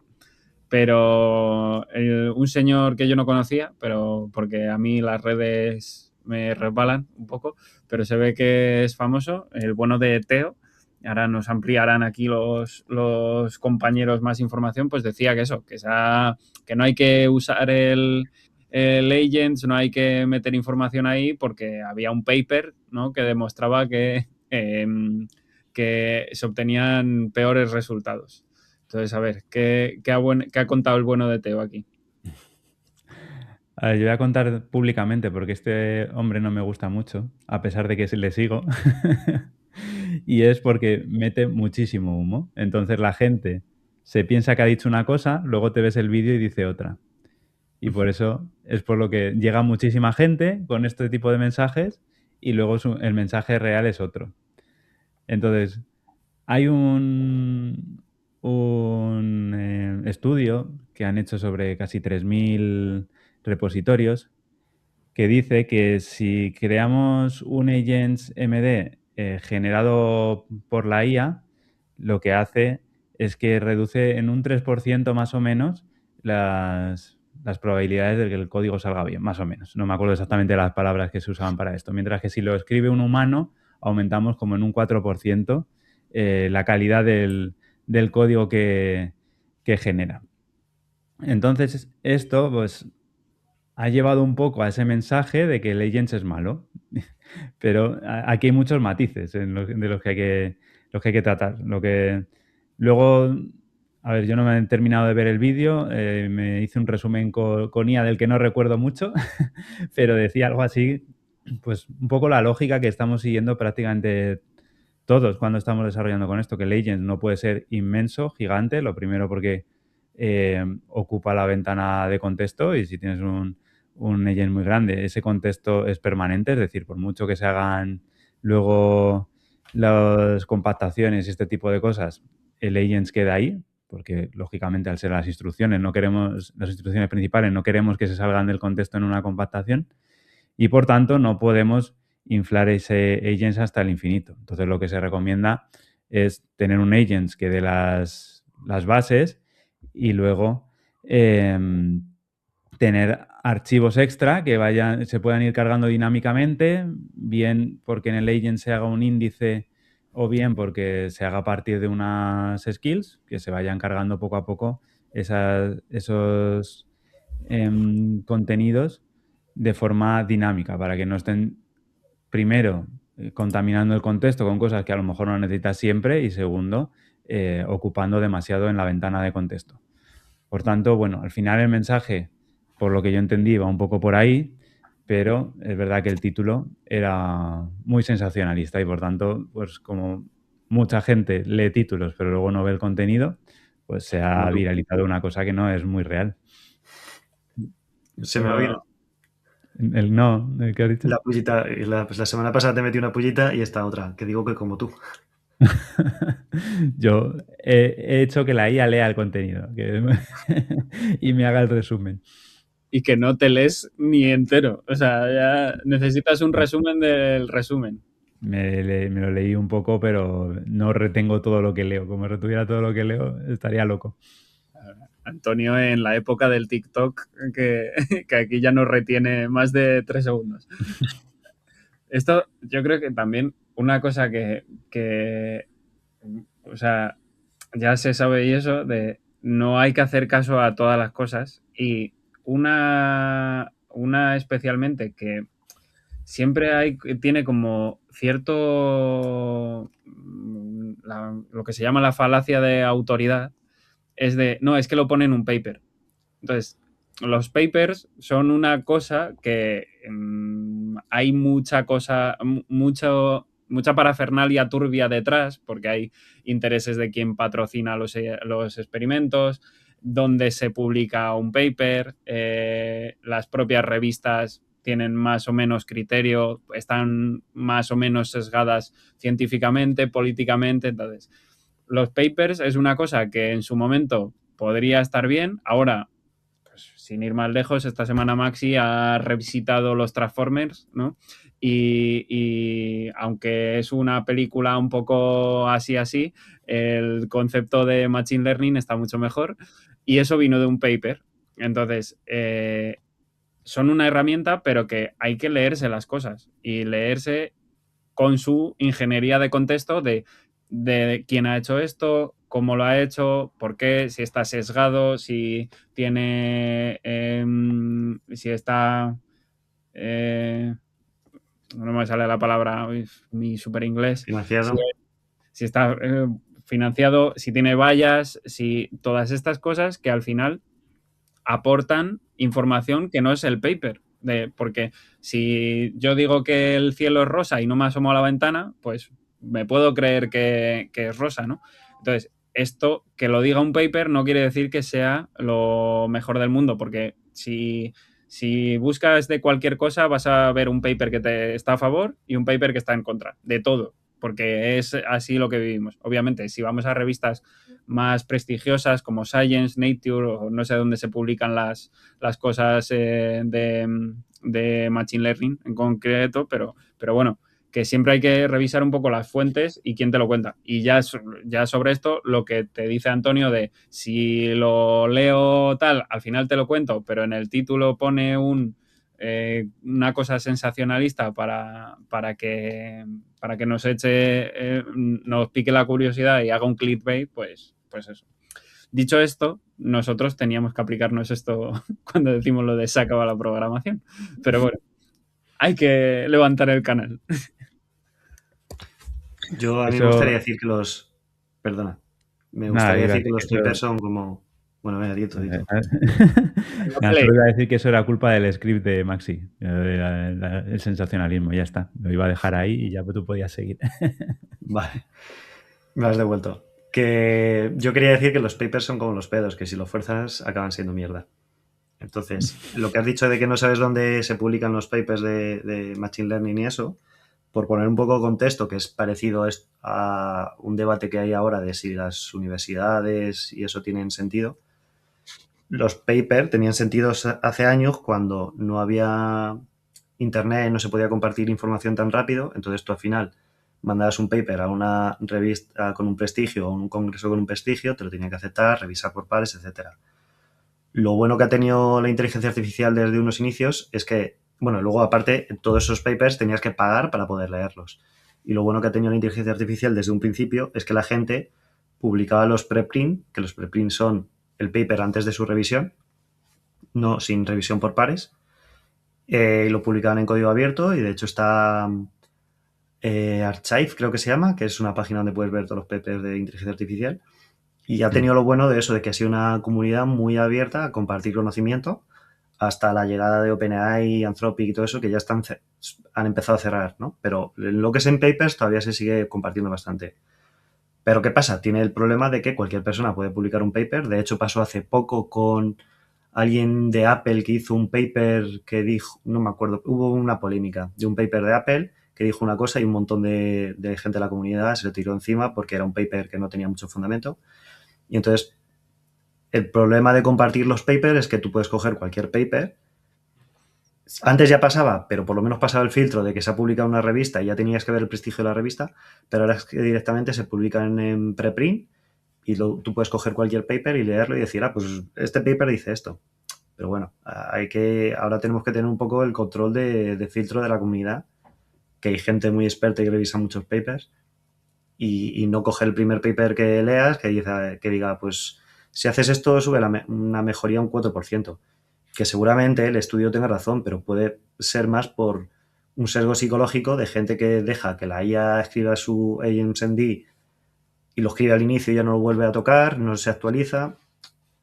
S1: Pero un señor que yo no conocía, pero porque a mí las redes me resbalan un poco, pero se ve que es famoso, el bueno de Teo. Ahora nos ampliarán aquí los compañeros más información, pues decía que eso, que no hay que usar el Agents, no hay que meter información ahí porque había un paper, ¿no?, que demostraba que se obtenían peores resultados. Entonces, a ver, ¿qué ha contado el bueno de Teo aquí?
S3: A ver, yo voy a contar públicamente porque este hombre no me gusta mucho, a pesar de que le sigo. Y es porque mete muchísimo humo. Entonces la gente se piensa que ha dicho una cosa, luego te ves el vídeo y dice otra. Y por eso es por lo que llega muchísima gente con este tipo de mensajes y luego el mensaje real es otro. Entonces, hay un estudio que han hecho sobre casi 3.000 repositorios que dice que si creamos un agents MD generado por la IA, lo que hace es que reduce en un 3% más o menos las probabilidades de que el código salga bien, más o menos. No me acuerdo exactamente las palabras que se usaban para esto. Mientras que si lo escribe un humano, aumentamos como en un 4% la calidad del código que genera. Entonces, esto pues ha llevado un poco a ese mensaje de que el agents es malo. Pero aquí hay muchos matices de los que hay que tratar. Luego, a ver, yo no me he terminado de ver el vídeo, me hice un resumen con IA del que no recuerdo mucho, pero decía algo así, pues un poco la lógica que estamos siguiendo prácticamente todos cuando estamos desarrollando con esto, que el agent no puede ser inmenso, gigante, lo primero porque ocupa la ventana de contexto y si tienes un agent muy grande, ese contexto es permanente, es decir, por mucho que se hagan luego las compactaciones y este tipo de cosas, el agent queda ahí, porque lógicamente al ser las instrucciones principales, no queremos que se salgan del contexto en una compactación y por tanto no podemos inflar ese agent hasta el infinito. Entonces lo que se recomienda es tener un agent que dé las bases y luego tener archivos extra que se puedan ir cargando dinámicamente, bien porque en el agent se haga un índice o bien porque se haga a partir de unas skills que se vayan cargando poco a poco esos contenidos de forma dinámica para que no estén, primero, contaminando el contexto con cosas que a lo mejor no necesitas siempre y segundo, ocupando demasiado en la ventana de contexto. Por tanto, bueno, al final el mensaje, por lo que yo entendí, va un poco por ahí, pero es verdad que el título era muy sensacionalista y por tanto, pues como mucha gente lee títulos pero luego no ve el contenido, pues se ha viralizado una cosa que no es muy real.
S2: Se me ha oído.
S3: ¿Qué has dicho?
S2: La pullita. La semana pasada te metí una pullita y esta otra, que digo que como tú.
S3: Yo he hecho que la IA lea el contenido y me haga el resumen.
S1: Y que no te lees ni entero. O sea, ya necesitas un resumen del resumen.
S3: Me lo leí un poco, pero no retengo todo lo que leo. Como retuviera todo lo que leo, estaría loco.
S1: Antonio en la época del TikTok, que aquí ya no retiene más de 3 segundos. Esto yo creo que también una cosa que o sea, ya se sabe y eso, de no hay que hacer caso a todas las cosas y una especialmente que siempre tiene como cierto, lo que se llama la falacia de autoridad, es de, no, es que lo pone en un paper. Entonces, los papers son una cosa que hay mucha parafernalia turbia detrás, porque hay intereses de quien patrocina los experimentos, donde se publica un paper, las propias revistas tienen más o menos criterio, están más o menos sesgadas científicamente, políticamente. Entonces, los papers es una cosa que en su momento podría estar bien. Ahora, pues, sin ir más lejos, esta semana Maxi ha revisitado los Transformers, ¿no? Y aunque es una película un poco así, el concepto de Machine Learning está mucho mejor y eso vino de un paper. Entonces, son una herramienta, pero que hay que leerse las cosas y leerse con su ingeniería de contexto de quién ha hecho esto, cómo lo ha hecho, por qué, si está sesgado, si tiene, si está, no me sale la palabra, mi super inglés,
S2: Financiado.
S1: si está financiado, si tiene vallas, si todas estas cosas que al final aportan información que no es el paper. Porque si yo digo que el cielo es rosa y no me asomo a la ventana, pues me puedo creer que es rosa, ¿no? Entonces, esto, que lo diga un paper, no quiere decir que sea lo mejor del mundo, porque si buscas de cualquier cosa, vas a ver un paper que te está a favor y un paper que está en contra, de todo, porque es así lo que vivimos. Obviamente, si vamos a revistas más prestigiosas como Science, Nature o no sé dónde se publican las cosas de Machine Learning en concreto, pero bueno, que siempre hay que revisar un poco las fuentes y quién te lo cuenta. Y ya sobre esto, lo que te dice Antonio de si lo leo tal, al final te lo cuento, pero en el título pone una cosa sensacionalista para que nos pique la curiosidad y haga un clickbait, pues eso. Dicho esto, nosotros teníamos que aplicarnos esto cuando decimos lo de se acaba la programación. Pero bueno, hay que levantar el canal.
S2: A mí me gustaría decir que los... Perdona. Me gustaría decir que los papers son como... Bueno, venga, dito.
S3: Solo iba a decir que eso era culpa del script de Maxi, el sensacionalismo, ya está. Lo iba a dejar ahí y ya tú podías seguir.
S2: Vale, me has devuelto. Que yo quería decir que los papers son como los pedos, que si los fuerzas acaban siendo mierda. Entonces, lo que has dicho de que no sabes dónde se publican los papers de Machine Learning y eso, por poner un poco de contexto, que es parecido a un debate que hay ahora de si las universidades y eso tienen sentido. Los papers tenían sentido hace años cuando no había internet, no se podía compartir información tan rápido, entonces tú al final mandabas un paper a una revista con un prestigio o un congreso con un prestigio, te lo tenían que aceptar, revisar por pares, etcétera. Lo bueno que ha tenido la inteligencia artificial desde unos inicios es que, bueno, luego aparte, todos esos papers tenías que pagar para poder leerlos. Y lo bueno que ha tenido la inteligencia artificial desde un principio es que la gente publicaba los preprint, que los preprint son el paper antes de su revisión, no sin revisión por pares, y lo publicaban en código abierto y de hecho está Archive, creo que se llama, que es una página donde puedes ver todos los papers de inteligencia artificial. Y ha tenido lo bueno de eso, de que ha sido una comunidad muy abierta a compartir conocimiento hasta la llegada de OpenAI, Anthropic y todo eso, que ya han empezado a cerrar, ¿no? Pero lo que es en papers todavía se sigue compartiendo bastante. Pero ¿qué pasa? Tiene el problema de que cualquier persona puede publicar un paper. De hecho, pasó hace poco con alguien de Apple que hizo un paper que dijo, no me acuerdo, hubo una polémica de un paper de Apple que dijo una cosa y un montón de gente de la comunidad se lo tiró encima porque era un paper que no tenía mucho fundamento. Y entonces, el problema de compartir los papers es que tú puedes coger cualquier paper. Antes ya pasaba, pero por lo menos pasaba el filtro de que se ha publicado en una revista y ya tenías que ver el prestigio de la revista, pero ahora es que directamente se publican en preprint y tú puedes coger cualquier paper y leerlo y decir, pues este paper dice esto. Pero bueno, ahora tenemos que tener un poco el control de filtro de la comunidad, que hay gente muy experta y que revisa muchos papers, y no coger el primer paper que leas que diga, pues si haces esto sube una mejoría un 4%, que seguramente el estudio tenga razón, pero puede ser más por un sesgo psicológico de gente que deja que la IA escriba su AMSND y lo escribe al inicio y ya no lo vuelve a tocar, no se actualiza.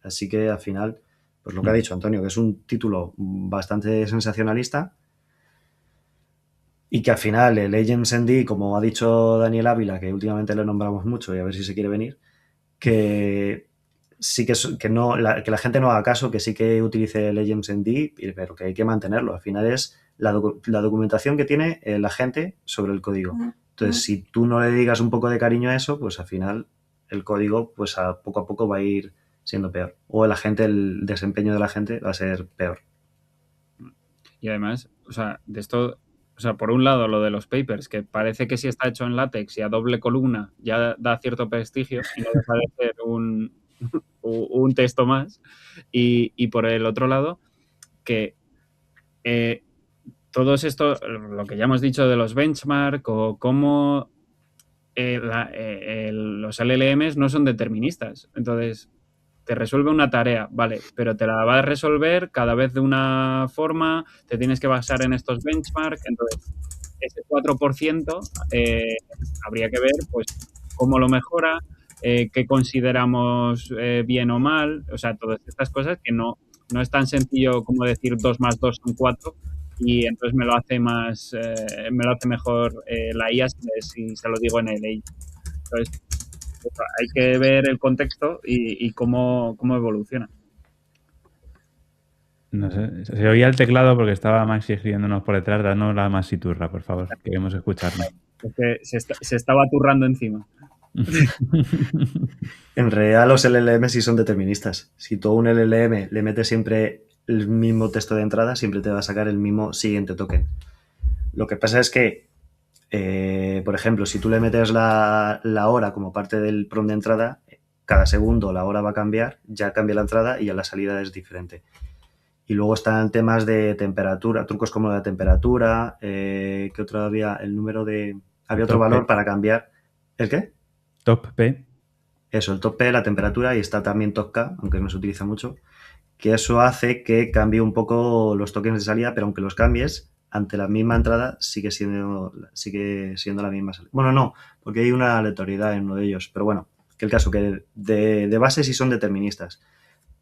S2: Así que al final, pues lo que ha dicho Antonio, que es un título bastante sensacionalista y que al final el AMSND, como ha dicho Daniel Ávila, que últimamente le nombramos mucho y a ver si se quiere venir, que sí que la gente no haga caso, que sí que utilice el AMSND, pero que hay que mantenerlo. Al final es la documentación que tiene la gente sobre el código. Entonces, si tú no le digas un poco de cariño a eso, pues al final el código, pues poco a poco va a ir siendo peor. O el desempeño de la gente va a ser peor.
S1: Y además, de esto, por un lado, lo de los papers, que parece que si está hecho en látex y a doble columna ya da cierto prestigio y no deja de ser un texto más. Y por el otro lado, que todos esto, lo que ya hemos dicho de los benchmark o cómo los LLMs no son deterministas. Entonces, te resuelve una tarea, vale, pero te la va a resolver cada vez de una forma, te tienes que basar en estos benchmarks, entonces ese 4% habría que ver pues cómo lo mejora, qué consideramos bien o mal, todas estas cosas que no es tan sencillo como decir 2 más 2 son 4 y entonces me lo hace mejor la IA si se lo digo en el AI. Entonces, hay que ver el contexto y cómo evoluciona.
S3: No sé, se oía el teclado porque estaba Maxi escribiéndonos por detrás. Danos la masiturra, por favor. Queremos escucharlo.
S1: Es que se estaba turrando encima.
S2: En realidad los LLM sí son deterministas. Si tú a un LLM le metes siempre el mismo texto de entrada, siempre te va a sacar el mismo siguiente token. Lo que pasa es que, por ejemplo, si tú le metes la hora como parte del prompt de entrada, cada segundo la hora va a cambiar, ya cambia la entrada y ya la salida es diferente. Y luego están temas de temperatura, trucos como la temperatura, ¿qué otro había? El número de... Había otro valor para cambiar. ¿El qué?
S3: Top P.
S2: Eso, el top P, la temperatura, y está también top K, aunque no se utiliza mucho, que eso hace que cambie un poco los tokens de salida, pero aunque los cambies, ante la misma entrada sigue siendo la misma salida. Bueno, no, porque hay una aleatoriedad en uno de ellos, pero bueno, que el caso que de base sí son deterministas,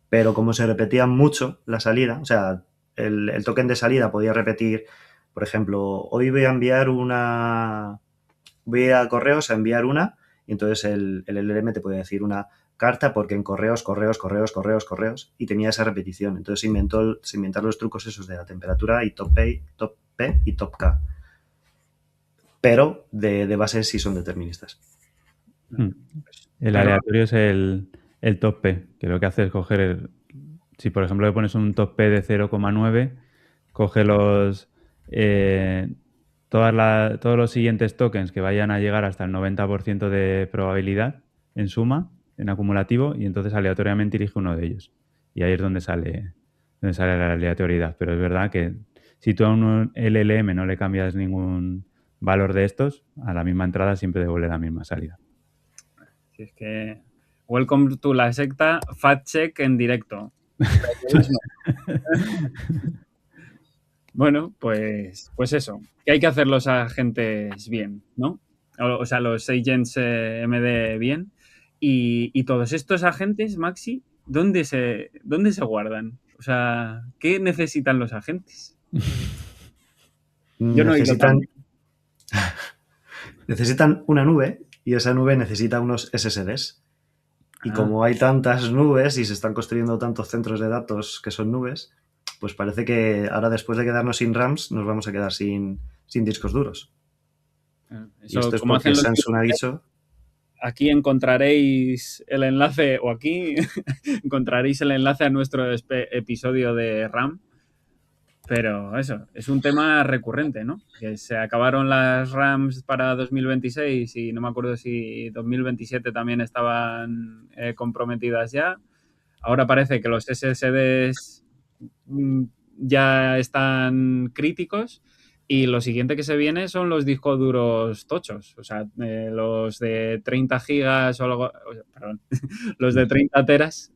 S2: pero como se repetía mucho la salida, o sea, el token de salida podía repetir, por ejemplo, hoy voy a correos a enviar una, y entonces el LLM te puede decir una carta porque en correos, y tenía esa repetición. Entonces se inventaron los trucos esos de la temperatura y top P y top K. Pero de base sí son deterministas.
S3: El aleatorio es el top P, que lo que hace es coger si por ejemplo le pones un top P de 0,9, coge todos los siguientes tokens que vayan a llegar hasta el 90% de probabilidad en suma, en acumulativo, y entonces aleatoriamente elige uno de ellos. Y ahí es donde sale la aleatoriedad. Pero es verdad que si tú a un LLM no le cambias ningún valor de estos, a la misma entrada siempre devuelve la misma salida.
S1: Si es que... Welcome to la secta, fact check en directo. Bueno, pues eso. Que hay que hacer los agentes bien, ¿no? O sea, los agents MD bien. Y todos estos agentes, Maxi, ¿dónde se guardan? O sea, ¿qué necesitan los agentes? Yo no he ido tan bien.
S2: Necesitan una nube y esa nube necesita unos SSDs. Y como hay tantas nubes y se están construyendo tantos centros de datos que son nubes, pues parece que ahora después de quedarnos sin RAMs nos vamos a quedar sin discos duros.
S1: Eso,
S2: y esto es porque Samsung ha dicho...
S1: Aquí encontraréis el enlace, o aquí encontraréis el enlace a nuestro episodio de RAM, Pero eso, es un tema recurrente, ¿no? Que se acabaron las RAMs para 2026 y no me acuerdo si 2027 también estaban comprometidas ya. Ahora parece que los SSDs mm, ya están críticos y lo siguiente que se viene son los discos duros tochos, o sea, los de 30 gigas o algo, perdón, los de 30 teras,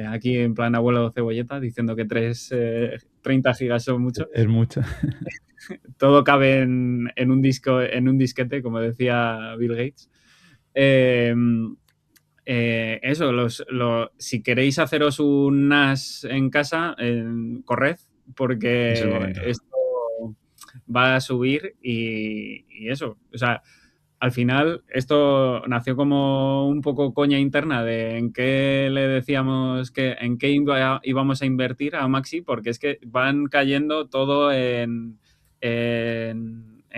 S1: aquí en plan abuelo cebolleta, diciendo que 30 gigas son mucho.
S3: Es mucho.
S1: Todo cabe en un disco, en un disquete, como decía Bill Gates. Eh, eso, si queréis haceros un NAS en casa, corred,
S2: Es el
S1: porque
S2: momento.
S1: esto va a subir y eso. O sea, al final esto nació como un poco coña interna de en qué le decíamos que en qué íbamos a invertir a Maxi, porque es que van cayendo todo en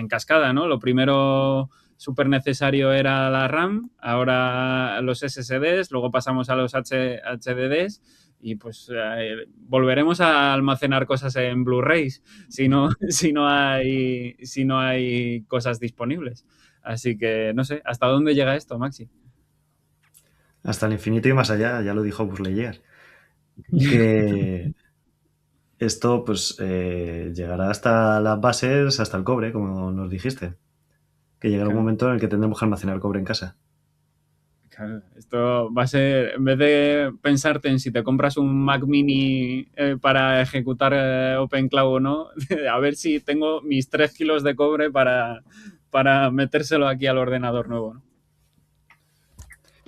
S1: cascada, ¿no? Lo primero súper necesario era la RAM, ahora los SSDs, luego pasamos a los HDDs y pues volveremos a almacenar cosas en Blu-rays si no, si no hay cosas disponibles. Así que no sé, ¿hasta dónde llega esto, Maxi?
S2: Hasta el infinito y más allá, ya lo dijo Buzz Lightyear. Que esto pues llegará hasta las bases, hasta el cobre, como nos dijiste. Que llegará un
S1: Claro,
S2: momento en el que tendremos que almacenar cobre en casa.
S1: claro. Esto va a ser, en vez de pensarte en si te compras un Mac mini para ejecutar OpenCloud o no, a ver si tengo mis 3 kilos de cobre para metérselo aquí al ordenador nuevo, ¿no?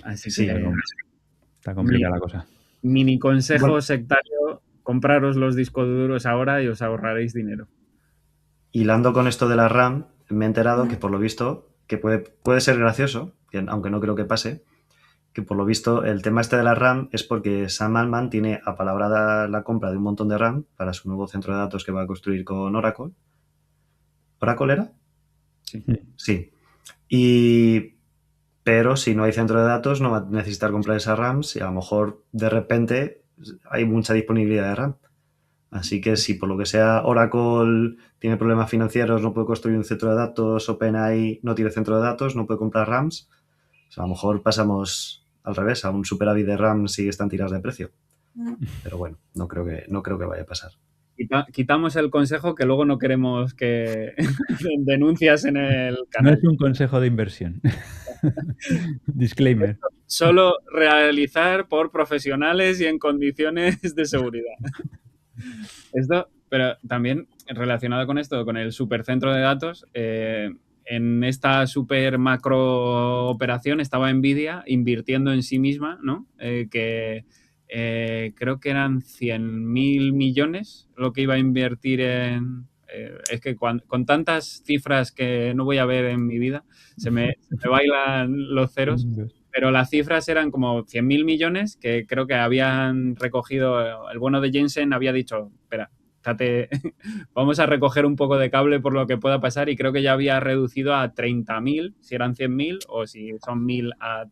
S1: Así
S2: Sí.
S1: que
S3: Está
S1: mi,
S3: complicada la cosa.
S1: mini
S2: Bueno,
S1: consejo sectario, compraros los discos duros ahora y os ahorraréis dinero.
S2: hilando con esto de la RAM, me he enterado que por lo visto, que puede ser gracioso, que aunque no creo que pase, que por lo visto el tema este de la RAM es porque Sam Altman tiene apalabrada la compra de un montón de RAM para su nuevo centro de datos que va a construir con Oracle. ¿Oracle era?
S1: Sí.
S2: Sí. Y pero si no hay centro de datos no va a necesitar comprar esas RAMs y a lo mejor de repente hay mucha disponibilidad de RAM. Así que si por lo que sea Oracle tiene problemas financieros, no puede construir un centro de datos, OpenAI no tiene centro de datos, no puede comprar RAMs, pues a lo mejor pasamos al revés, a un superávit de RAMs y están tiradas de precio. Pero bueno, no creo que vaya a pasar.
S1: Quitamos el consejo que luego no queremos que denuncias en el
S3: No
S1: canal.
S3: es un consejo de inversión. Disclaimer.
S1: Solo realizar por profesionales y en condiciones de seguridad. Esto, pero también relacionado con esto, con el supercentro de datos, en esta super macro operación estaba Nvidia invirtiendo en sí misma, ¿no? Creo que eran 100.000 millones lo que iba a invertir en... es que con tantas cifras que no voy a ver en mi vida, se me bailan los ceros, pero las cifras eran como 100.000 millones que creo que habían recogido, el bueno de Jensen había dicho, espera, vamos a recoger un poco de cable por lo que pueda pasar y creo que ya había reducido a 30.000, si eran 100.000 o si son 1.000 a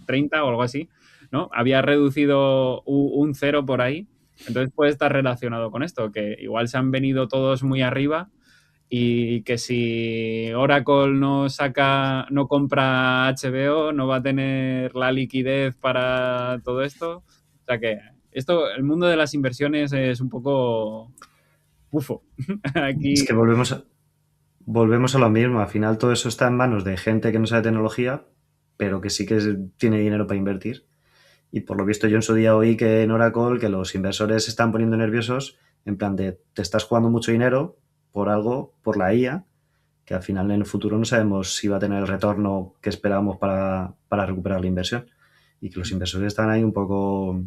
S1: 30 o algo así, ¿no? Había reducido un cero por ahí, entonces puede estar relacionado con esto, que igual se han venido todos muy arriba y que si Oracle no compra HBO, no va a tener la liquidez para todo esto. O sea que el mundo de las inversiones es un poco pufo.
S2: Es
S1: Aquí,
S2: que volvemos a lo mismo. Al final todo eso está en manos de gente que no sabe tecnología, pero que sí que tiene dinero para invertir. Y por lo visto yo en su día oí que en Oracle que los inversores se están poniendo nerviosos en plan de te estás jugando mucho dinero por algo, por la IA, que al final en el futuro no sabemos si va a tener el retorno que esperábamos para recuperar la inversión. Y que los inversores están ahí un poco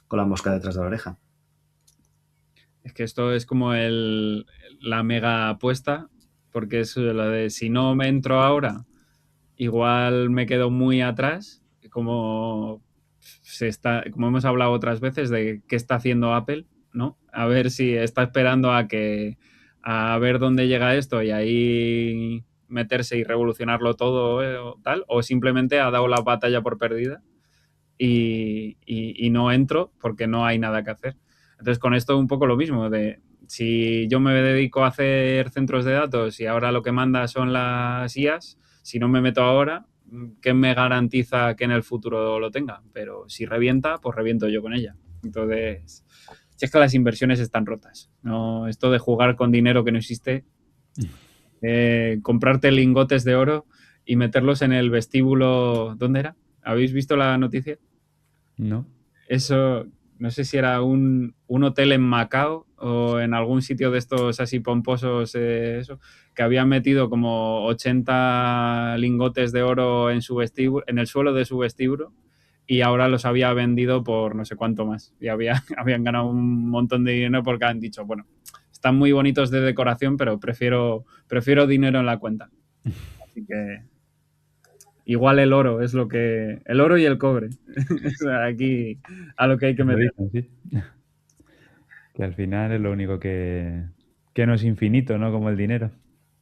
S2: con la mosca detrás de la oreja.
S1: es que esto es como la mega apuesta, porque es lo de si no me entro ahora, igual me quedo muy atrás, como hemos hablado otras veces de qué está haciendo Apple, ¿no? A ver si está esperando a ver dónde llega esto y ahí meterse y revolucionarlo todo o tal, o simplemente ha dado la batalla por perdida y no entro porque no hay nada que hacer. Entonces, con esto un poco lo mismo, de Si yo me dedico a hacer centros de datos y ahora lo que manda son las IAs, si no me meto ahora, ¿qué me garantiza que en el futuro lo tenga? Pero si revienta, pues reviento yo con ella. Entonces, si es que las inversiones están rotas. No, esto de jugar con dinero que no existe, comprarte lingotes de oro y meterlos en el vestíbulo. ¿Dónde era? ¿Habéis visto la noticia?
S3: ¿No?
S1: Eso, no sé si era un hotel en Macao o en algún sitio de estos así pomposos, eso, que habían metido como 80 lingotes de oro en su vestíbulo, en el suelo de su vestíbulo, y ahora los había vendido por no sé cuánto más. Y habían ganado un montón de dinero porque han dicho, bueno, están muy bonitos de decoración, pero prefiero dinero en la cuenta. Así que igual el oro es lo que... El oro y el cobre. Aquí a lo que hay que
S3: Lo
S1: meter.
S3: dicen, sí. Que al final es lo único que no es infinito, ¿no? Como el dinero.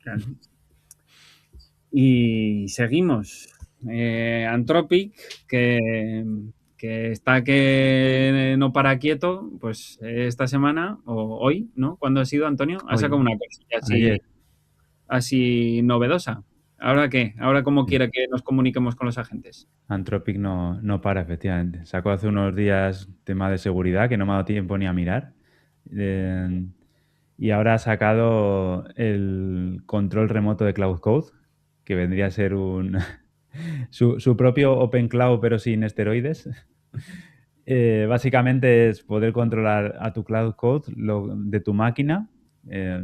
S1: Claro. Y seguimos. Anthropic, que está que no para quieto, pues esta semana, o hoy, ¿no? ¿Cuándo ha sido, Antonio? Ha
S3: Hoy,
S1: sacado una cosilla
S3: ayer.
S1: así novedosa. ¿Ahora qué? ¿Ahora cómo
S3: Sí.
S1: quiere que nos comuniquemos con los agentes?
S3: Anthropic no para, efectivamente. Sacó hace unos días tema de seguridad que no me ha dado tiempo ni a mirar. Eh, y ahora ha sacado el control remoto de Cloud Code, que vendría a ser su propio Open Cloud, pero sin esteroides. Básicamente es poder controlar a tu Cloud Code de tu máquina. Eh,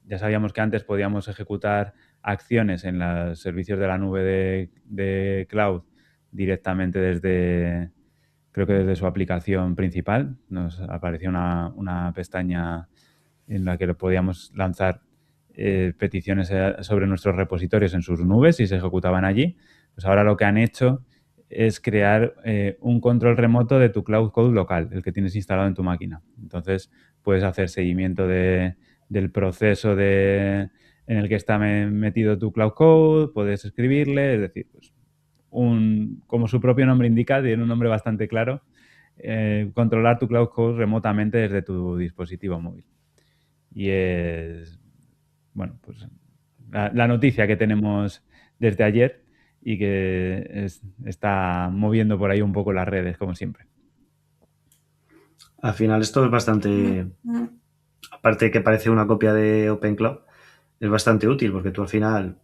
S3: ya sabíamos que antes podíamos ejecutar acciones en los servicios de la nube de cloud directamente creo que desde su aplicación principal. Nos apareció una pestaña en la que le podíamos lanzar peticiones sobre nuestros repositorios en sus nubes y se ejecutaban allí. Pues ahora lo que han hecho es crear un control remoto de tu Cloud Code local, el que tienes instalado en tu máquina. Entonces puedes hacer seguimiento del proceso en el que está metido tu Cloud Code, puedes escribirle, es decir, pues como su propio nombre indica, tiene un nombre bastante claro, controlar tu Cloud Code remotamente desde tu dispositivo móvil. Y es, bueno, pues la noticia que tenemos desde ayer y que está moviendo por ahí un poco las redes, como siempre.
S2: Al final esto es bastante, aparte de que parece una copia de OpenCloud, es bastante útil porque tú al final,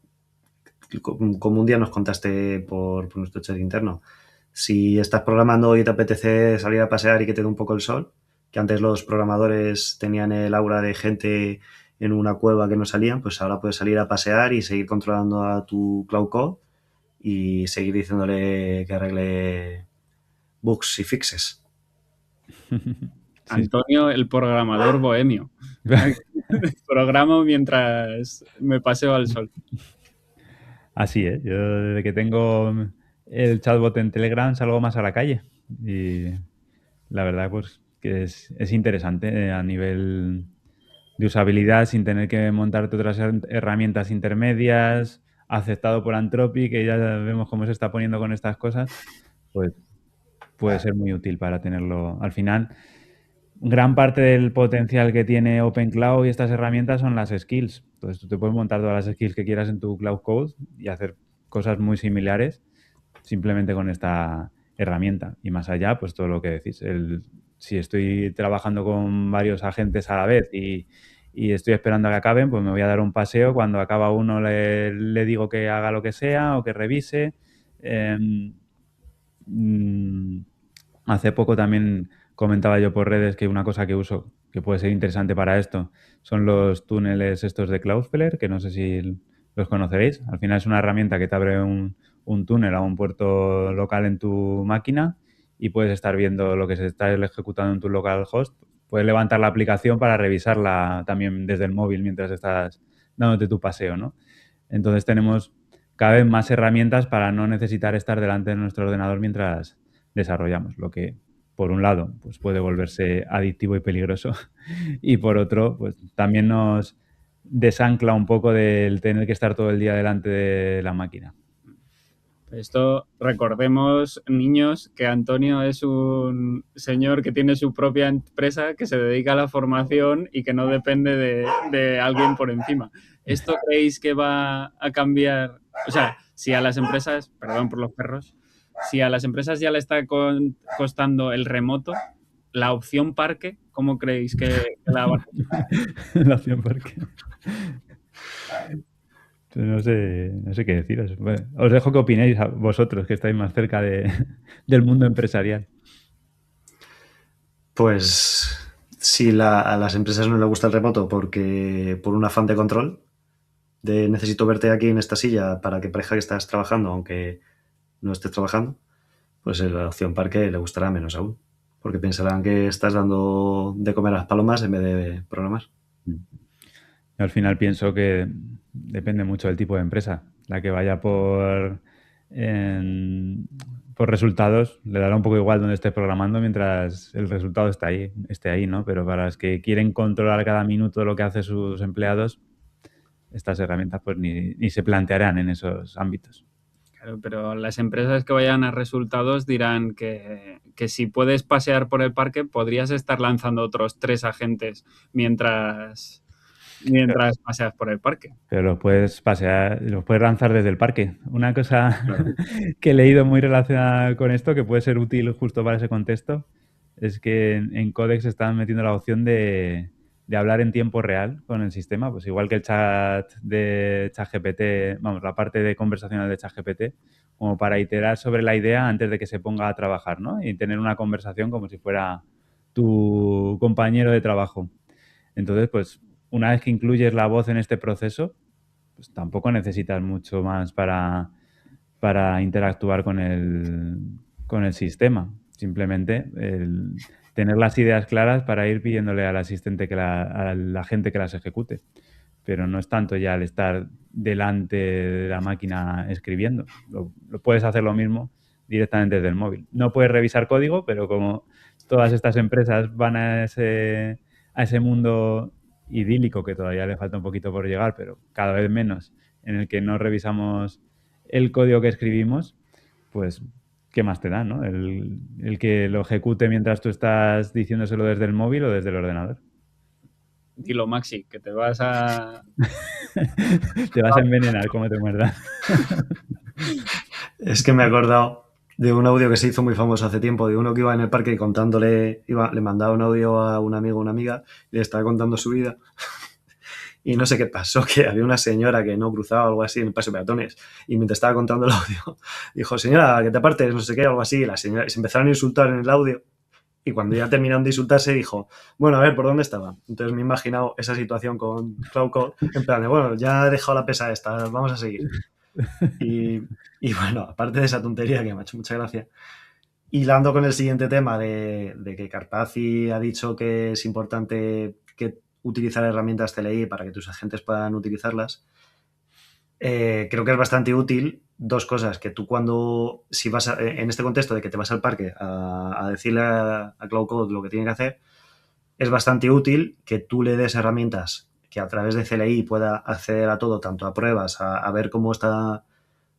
S2: como un día nos contaste por nuestro chat interno, si estás programando y te apetece salir a pasear y que te dé un poco el sol, que antes los programadores tenían el aura de gente en una cueva que no salían, pues ahora puedes salir a pasear y seguir controlando a tu Cloud Code y seguir diciéndole que arregle bugs y fixes.
S3: Sí.
S1: Antonio, el programador bohemio. Programo mientras me paseo al sol.
S3: Así es. Yo desde que tengo el chatbot en Telegram salgo más a la calle. Y la verdad, pues que es interesante a nivel de usabilidad sin tener que montarte otras herramientas intermedias, aceptado por Anthropic, que ya vemos cómo se está poniendo con estas cosas, pues puede ser muy útil para tenerlo. Al final, gran parte del potencial que tiene OpenCloud y estas herramientas son las skills. Entonces, tú te puedes montar todas las skills que quieras en tu Cloud Code y hacer cosas muy similares simplemente con esta herramienta. Y más allá, pues todo lo que decís. Si estoy trabajando con varios agentes a la vez y estoy esperando a que acaben, pues me voy a dar un paseo. Cuando acaba uno le digo que haga lo que sea o que revise. Hace poco también comentaba yo por redes que una cosa que uso que puede ser interesante para esto son los túneles estos de Cloudflare, que no sé si los conoceréis. Al final es una herramienta que te abre un túnel a un puerto local en tu máquina y puedes estar viendo lo que se está ejecutando en tu localhost. Puedes levantar la aplicación para revisarla también desde el móvil mientras estás dándote tu paseo, ¿no? Entonces tenemos cada vez más herramientas para no necesitar estar delante de nuestro ordenador mientras desarrollamos, lo que por un lado pues puede volverse adictivo y peligroso y por otro pues también nos desancla un poco del tener que estar todo el día delante de la máquina.
S1: Esto, recordemos, niños, que Antonio es un señor que tiene su propia empresa, que se dedica a la formación y que no depende de alguien por encima. ¿Esto creéis que va a cambiar? O sea, si a las empresas, perdón por los perros, si a las empresas ya le está costando el remoto, la opción parque, ¿cómo creéis que la van a hacer?
S3: La opción porque... No sé qué deciros. Bueno, os dejo que opinéis a vosotros, que estáis más cerca del mundo empresarial.
S2: Pues si a las empresas no les gusta el remoto porque por un afán de control, de necesito verte aquí en esta silla para que parezca que estás trabajando, aunque no estés trabajando, pues la opción parque le gustará menos aún, porque pensarán que estás dando de comer a las palomas en vez de programar.
S3: Yo al final pienso que depende mucho del tipo de empresa. La que vaya por resultados le dará un poco igual donde estés programando mientras el resultado esté ahí, ¿no? Pero para los que quieren controlar cada minuto lo que hacen sus empleados, estas herramientas pues ni se plantearán en esos ámbitos.
S1: Claro, pero las empresas que vayan a resultados dirán que si puedes pasear por el parque, podrías estar lanzando otros 3 agentes mientras paseas por el parque.
S3: Pero los puedes pasear, los puedes lanzar desde el parque. Una cosa
S2: Claro.
S3: que he leído muy relacionada con esto, que puede ser útil justo para ese contexto, es que en Codex están metiendo la opción de hablar en tiempo real con el sistema, pues igual que el chat de ChatGPT, vamos, la parte de conversacional de ChatGPT, como para iterar sobre la idea antes de que se ponga a trabajar, ¿no? Y tener una conversación como si fuera tu compañero de trabajo. Entonces, pues, una vez que incluyes la voz en este proceso, pues tampoco necesitas mucho más para interactuar con el sistema. Simplemente tener las ideas claras para ir pidiéndole al asistente a la gente que las ejecute. Pero no es tanto ya el estar delante de la máquina escribiendo. Lo puedes hacer lo mismo directamente desde el móvil. No puedes revisar código, pero como todas estas empresas van a ese mundo idílico que todavía le falta un poquito por llegar, pero cada vez menos, en el que no revisamos el código que escribimos, pues, ¿qué más te da, no? El que lo ejecute mientras tú estás diciéndoselo desde el móvil o desde el ordenador.
S1: Dilo, Maxi, que te vas a...
S3: Te vas a envenenar como te muerda.
S2: Es que me he acordado de un audio que se hizo muy famoso hace tiempo, de uno que iba en el parque contándole, le mandaba un audio a un amigo o una amiga y le estaba contando su vida. Y no sé qué pasó, que había una señora que no cruzaba o algo así en el paso de peatones. Y mientras estaba contando el audio, dijo, señora, que te apartes, no sé qué, algo así. Y la señora, y se empezaron a insultar en el audio. Y cuando ya terminaron de insultarse, dijo, bueno, a ver, ¿por dónde estaba? Entonces me he imaginado esa situación con Cloud Code, en plan de, bueno, ya he dejado la pesa esta, vamos a seguir. Y bueno, aparte de esa tontería que me ha hecho mucha gracia, hilando con el siguiente tema de que Carpazzi ha dicho que es importante que utilizar herramientas CLI para que tus agentes puedan utilizarlas, creo que es bastante útil dos cosas, que tú cuando, si vas en este contexto de que te vas al parque a decirle a Cloud Code lo que tiene que hacer, es bastante útil que tú le des herramientas que a través de CLI pueda acceder a todo, tanto a pruebas, a ver cómo está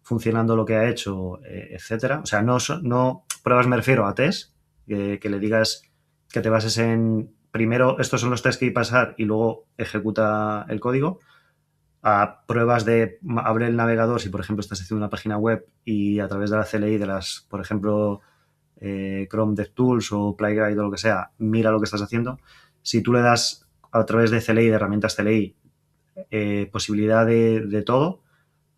S2: funcionando lo que ha hecho, etcétera. O sea, no pruebas, me refiero a test, que le digas que te bases en primero estos son los tests que hay que pasar y luego ejecuta el código, a pruebas de abre el navegador si por ejemplo estás haciendo una página web y a través de la CLI de las, por ejemplo, Chrome DevTools o Playwright o lo que sea, mira lo que estás haciendo. Si tú le das a través de CLI, de herramientas CLI, posibilidad de todo,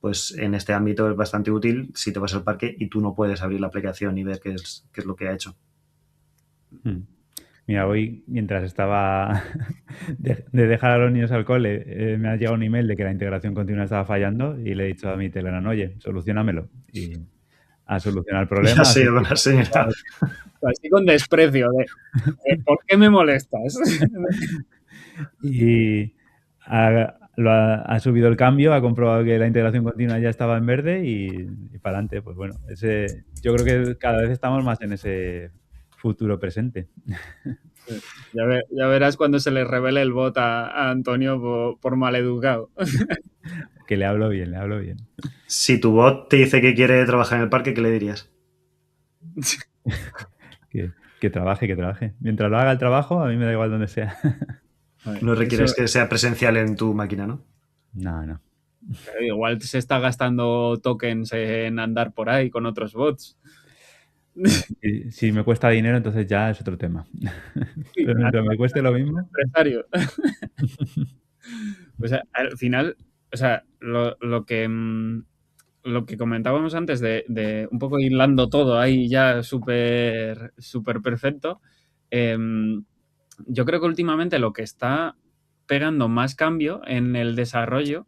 S2: pues en este ámbito es bastante útil si te vas al parque y tú no puedes abrir la aplicación y ver qué es lo que ha hecho.
S3: Mira, hoy, mientras estaba de dejar a los niños al cole, me ha llegado un email de que la integración continua estaba fallando y le he dicho a mi Telegram, oye, solucionamelo. Y a solucionar el problema.
S2: Ya sé, la señora.
S1: Así con desprecio de ¿por qué me molestas?
S3: Y ha subido el cambio, ha comprobado que la integración continua ya estaba en verde y para adelante. Pues bueno, yo creo que cada vez estamos más en ese futuro presente.
S1: Ya verás cuando se le revele el bot a Antonio por maleducado.
S3: que le hablo bien, le hablo bien.
S2: Si tu bot te dice que quiere trabajar en el parque, ¿qué le dirías?
S3: Que trabaje, que trabaje. Mientras lo haga el trabajo, a mí me da igual donde sea.
S2: No requieres
S1: Eso,
S2: que sea presencial en tu máquina, ¿no?
S3: No, no.
S1: igual se está gastando tokens en andar por ahí con otros bots.
S3: Bueno, si me cuesta dinero, entonces ya es otro tema.
S1: Sí,
S3: Pero mientras me cueste lo mismo.
S1: empresario. O sea, al final, o sea, lo que comentábamos antes de un poco hilando todo ahí ya súper súper perfecto, yo creo que últimamente lo que está pegando más cambio en el desarrollo,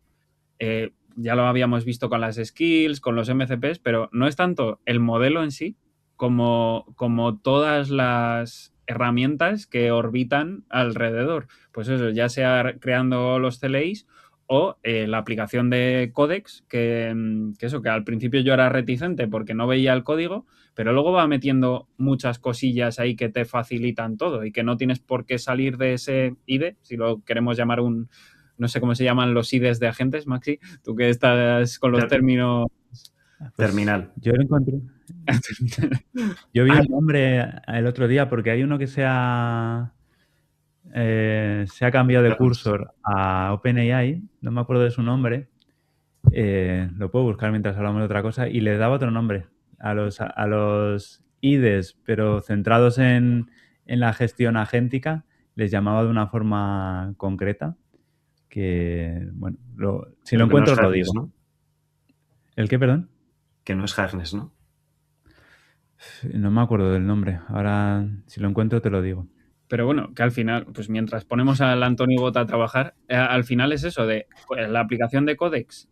S1: ya lo habíamos visto con las skills, con los MCPs, pero no es tanto el modelo en sí como todas las herramientas que orbitan alrededor. Pues eso, ya sea creando los CLIs o la aplicación de Codex, que eso, que al principio yo era reticente porque no veía el código, pero luego va metiendo muchas cosillas ahí que te facilitan todo y que no tienes por qué salir de ese IDE, si lo queremos llamar no sé cómo se llaman los IDEs de agentes, Maxi, tú que estás con los términos.
S3: Pues
S2: Terminal.
S3: yo lo encontré. Yo vi un nombre el otro día porque hay uno que se ha cambiado de cursor a OpenAI, no me acuerdo de su nombre, lo puedo buscar mientras hablamos de otra cosa, y le daba otro nombre a los IDEs, pero centrados en la gestión agéntica, les llamaba de una forma concreta, que, bueno, si lo
S2: Pero que no
S3: encuentro
S2: es
S3: os lo
S2: Harness,
S3: digo.
S2: ¿no?
S3: ¿El qué, perdón?
S2: Que no es Harness, ¿no?
S3: No me acuerdo del nombre. Ahora, si lo encuentro, te lo digo.
S1: Pero bueno, que al final, pues mientras ponemos al Antonio Bota a trabajar, al final es eso de pues, la aplicación de Codex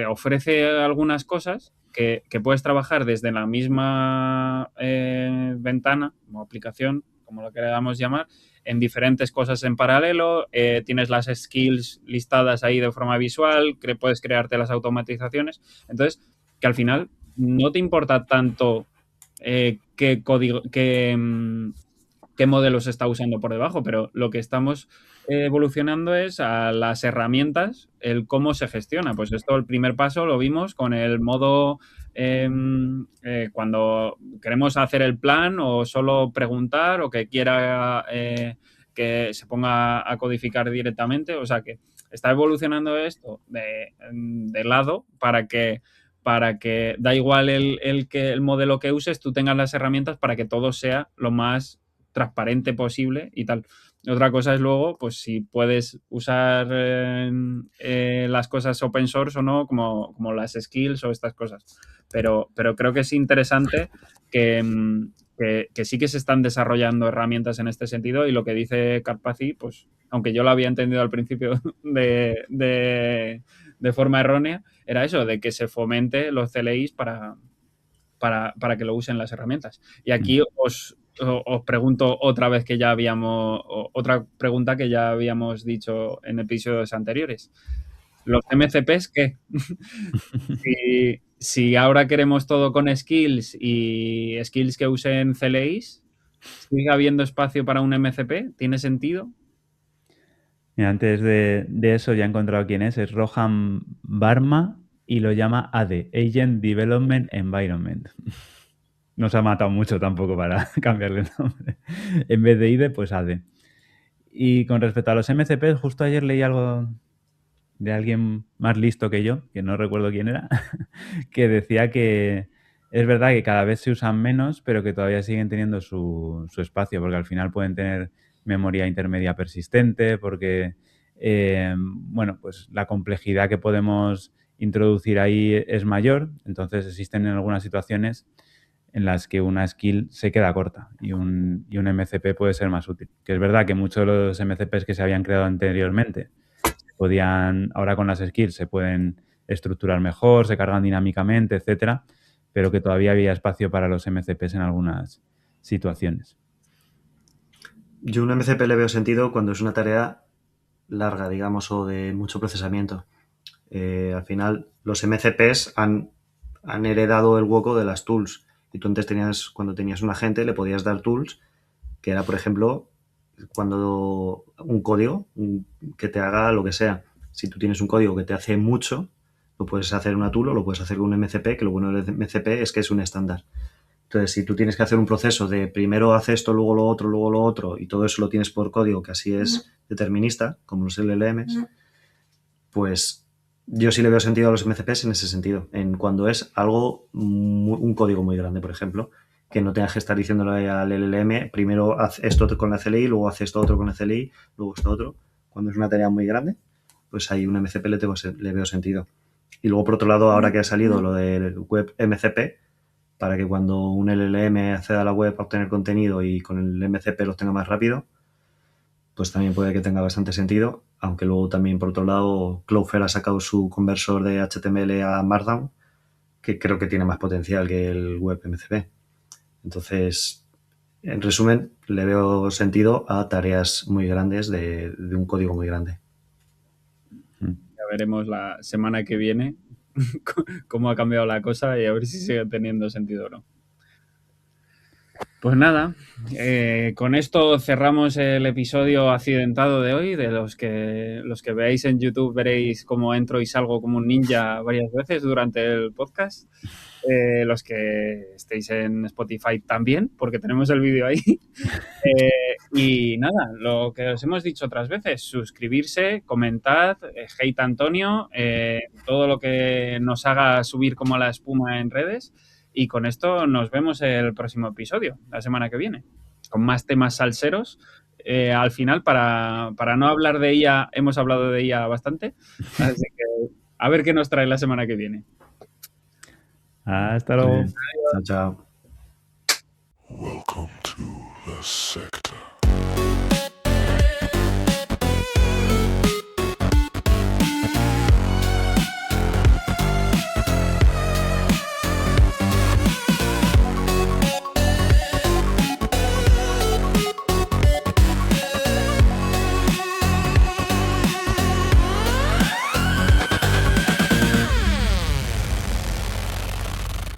S1: ofrece algunas cosas que puedes trabajar desde la misma ventana o aplicación, como lo queramos llamar, en diferentes cosas en paralelo. Tienes las skills listadas ahí de forma visual, puedes crearte las automatizaciones. Entonces, que al final no te importa tanto qué código, qué modelos se está usando por debajo, pero lo que estamos evolucionando es a las herramientas, el cómo se gestiona. Pues esto, el primer paso lo vimos con el modo cuando queremos hacer el plan o solo preguntar o que quiera que se ponga a codificar directamente. O sea que está evolucionando esto de lado para que da igual el modelo que uses, tú tengas las herramientas para que todo sea lo más transparente posible y tal. Otra cosa es luego, pues si puedes usar las cosas open source o no, como las skills o estas cosas. Pero creo que es interesante que sí que se están desarrollando herramientas en este sentido y lo que dice Carpazzi, pues aunque yo lo había entendido al principio de forma errónea, era eso, de que se fomente los CLIs para que lo usen las herramientas. Y aquí os pregunto otra vez que ya habíamos, otra pregunta que ya habíamos dicho en episodios anteriores. ¿Los MCPs qué? si ahora queremos todo con skills y skills que usen CLIs, ¿sigue habiendo espacio para un MCP? ¿Tiene sentido?
S3: Mira, antes de eso ya he encontrado quién es Rohan Varma y lo llama AD, Agent Development Environment. No se ha matado mucho tampoco para cambiarle el nombre. En vez de IDE, pues AD. Y con respecto a los MCPs, justo ayer leí algo de alguien más listo que yo, que no recuerdo quién era, que decía que es verdad que cada vez se usan menos, pero que todavía siguen teniendo su espacio, porque al final pueden tener memoria intermedia persistente, porque bueno, pues la complejidad que podemos introducir ahí es mayor, entonces existen en algunas situaciones en las que una skill se queda corta y un MCP puede ser más útil. Que es verdad que muchos de los MCPs que se habían creado anteriormente ahora con las skills se pueden estructurar mejor, se cargan dinámicamente, etcétera, pero que todavía había espacio para los MCPs en algunas situaciones.
S2: Yo un MCP le veo sentido cuando es una tarea larga, digamos, o de mucho procesamiento. Al final, los MCPs han heredado el hueco de las tools. Y tú antes cuando tenías un agente, le podías dar tools, que era, por ejemplo, cuando un código que te haga lo que sea. Si tú tienes un código que te hace mucho, lo puedes hacer en una tool o lo puedes hacer con un MCP, que lo bueno del MCP es que es un estándar. Entonces, si tú tienes que hacer un proceso de primero hace esto, luego lo otro, y todo eso lo tienes por código, que así es determinista, como los LLMs, pues yo sí le veo sentido a los MCPs en ese sentido, en cuando es algo, un código muy grande, por ejemplo, que no tengas que estar diciéndole al LLM, primero haz esto con la CLI, luego haz esto otro con la CLI, luego esto otro. Cuando es una tarea muy grande, pues ahí un MCP le veo sentido. Y luego, por otro lado, ahora que ha salido lo del web MCP, para que cuando un LLM acceda a la web a obtener contenido y con el MCP lo tenga más rápido, pues también puede que tenga bastante sentido, aunque luego también, por otro lado, Cloudflare ha sacado su conversor de HTML a Markdown, que creo que tiene más potencial que el web MCP. Entonces, en resumen, le veo sentido a tareas muy grandes de un código muy grande.
S1: Ya veremos la semana que viene cómo ha cambiado la cosa y a ver si sigue teniendo sentido o no. Pues nada, con esto cerramos el episodio accidentado de hoy. De los que veáis en YouTube veréis cómo entro y salgo como un ninja varias veces durante el podcast. Los que estéis en Spotify también, porque tenemos el vídeo ahí. Y nada, lo que os hemos dicho otras veces, suscribirse, comentad, hate Antonio, todo lo que nos haga subir como la espuma en redes. Y con esto nos vemos el próximo episodio, la semana que viene, con más temas salseros. Al final, para no hablar de ella, hemos hablado de ella bastante. Así que a ver qué nos trae la semana que viene.
S3: Hasta luego.
S2: Chao, chao.
S4: Welcome to the sector.